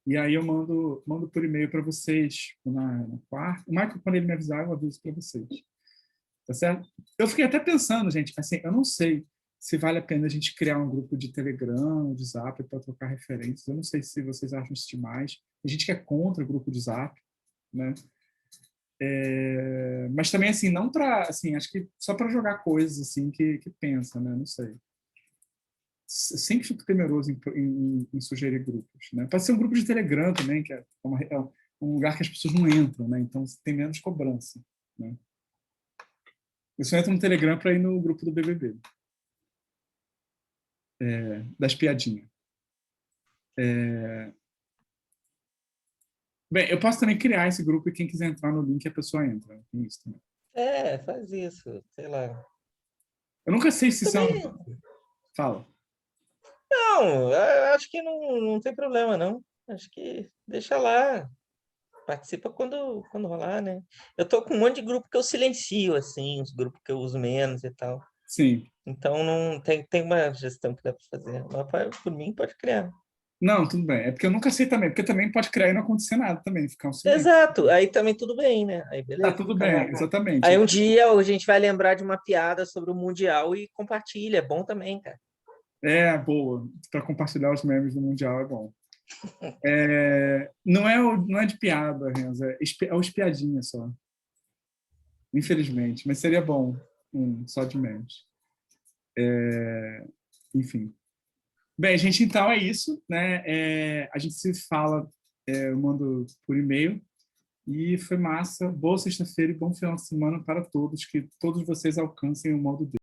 E aí eu mando por e-mail para vocês na quarta. O Michael, quando ele me avisar, eu aviso para vocês. Tá certo? Eu fiquei até pensando, gente, assim, eu não sei se vale a pena a gente criar um grupo de Telegram, de Zap para trocar referências. Eu não sei se vocês acham isso demais. Tem gente que é contra o grupo de Zap, né? Mas também assim, não para, assim, acho que só para jogar coisas assim que pensa, né? Não sei. Sempre fico temeroso em sugerir grupos, né? Pode ser um grupo de Telegram também, que é um lugar que as pessoas não entram, né? Então tem menos cobrança, né? Eu só entro no Telegram para ir no grupo do BBB, das piadinhas. Bem, eu posso também criar esse grupo e quem quiser entrar no link, a pessoa entra. Tem isso também. Faz isso, sei lá. Eu nunca sei se são... Também, Fala. não, eu acho que não tem problema, não. Acho que deixa lá, participa quando rolar, né? Eu tô com um monte de grupo que eu silencio, assim, os grupos que eu uso menos e tal. Sim. Então não tem uma gestão que dá para fazer. Mas por mim pode criar. Não, tudo bem. É porque eu nunca sei também, porque também pode criar e não acontecer nada também, ficar um silêncio. Exato, aí também tudo bem, né? Aí Tá beleza, tudo fica bem, lá. exatamente. Aí um dia a gente vai lembrar de uma piada sobre o Mundial e compartilha, é bom também, cara. Boa. Para compartilhar os memes do Mundial é bom. Não é de piada, Renzo, é os piadinha só. Infelizmente, mas seria bom só de memes. Enfim. Bem, gente, então é isso, né? A gente se fala, eu mando por e-mail. E foi massa. Boa sexta-feira e bom final de semana para todos. Que todos vocês alcancem o modo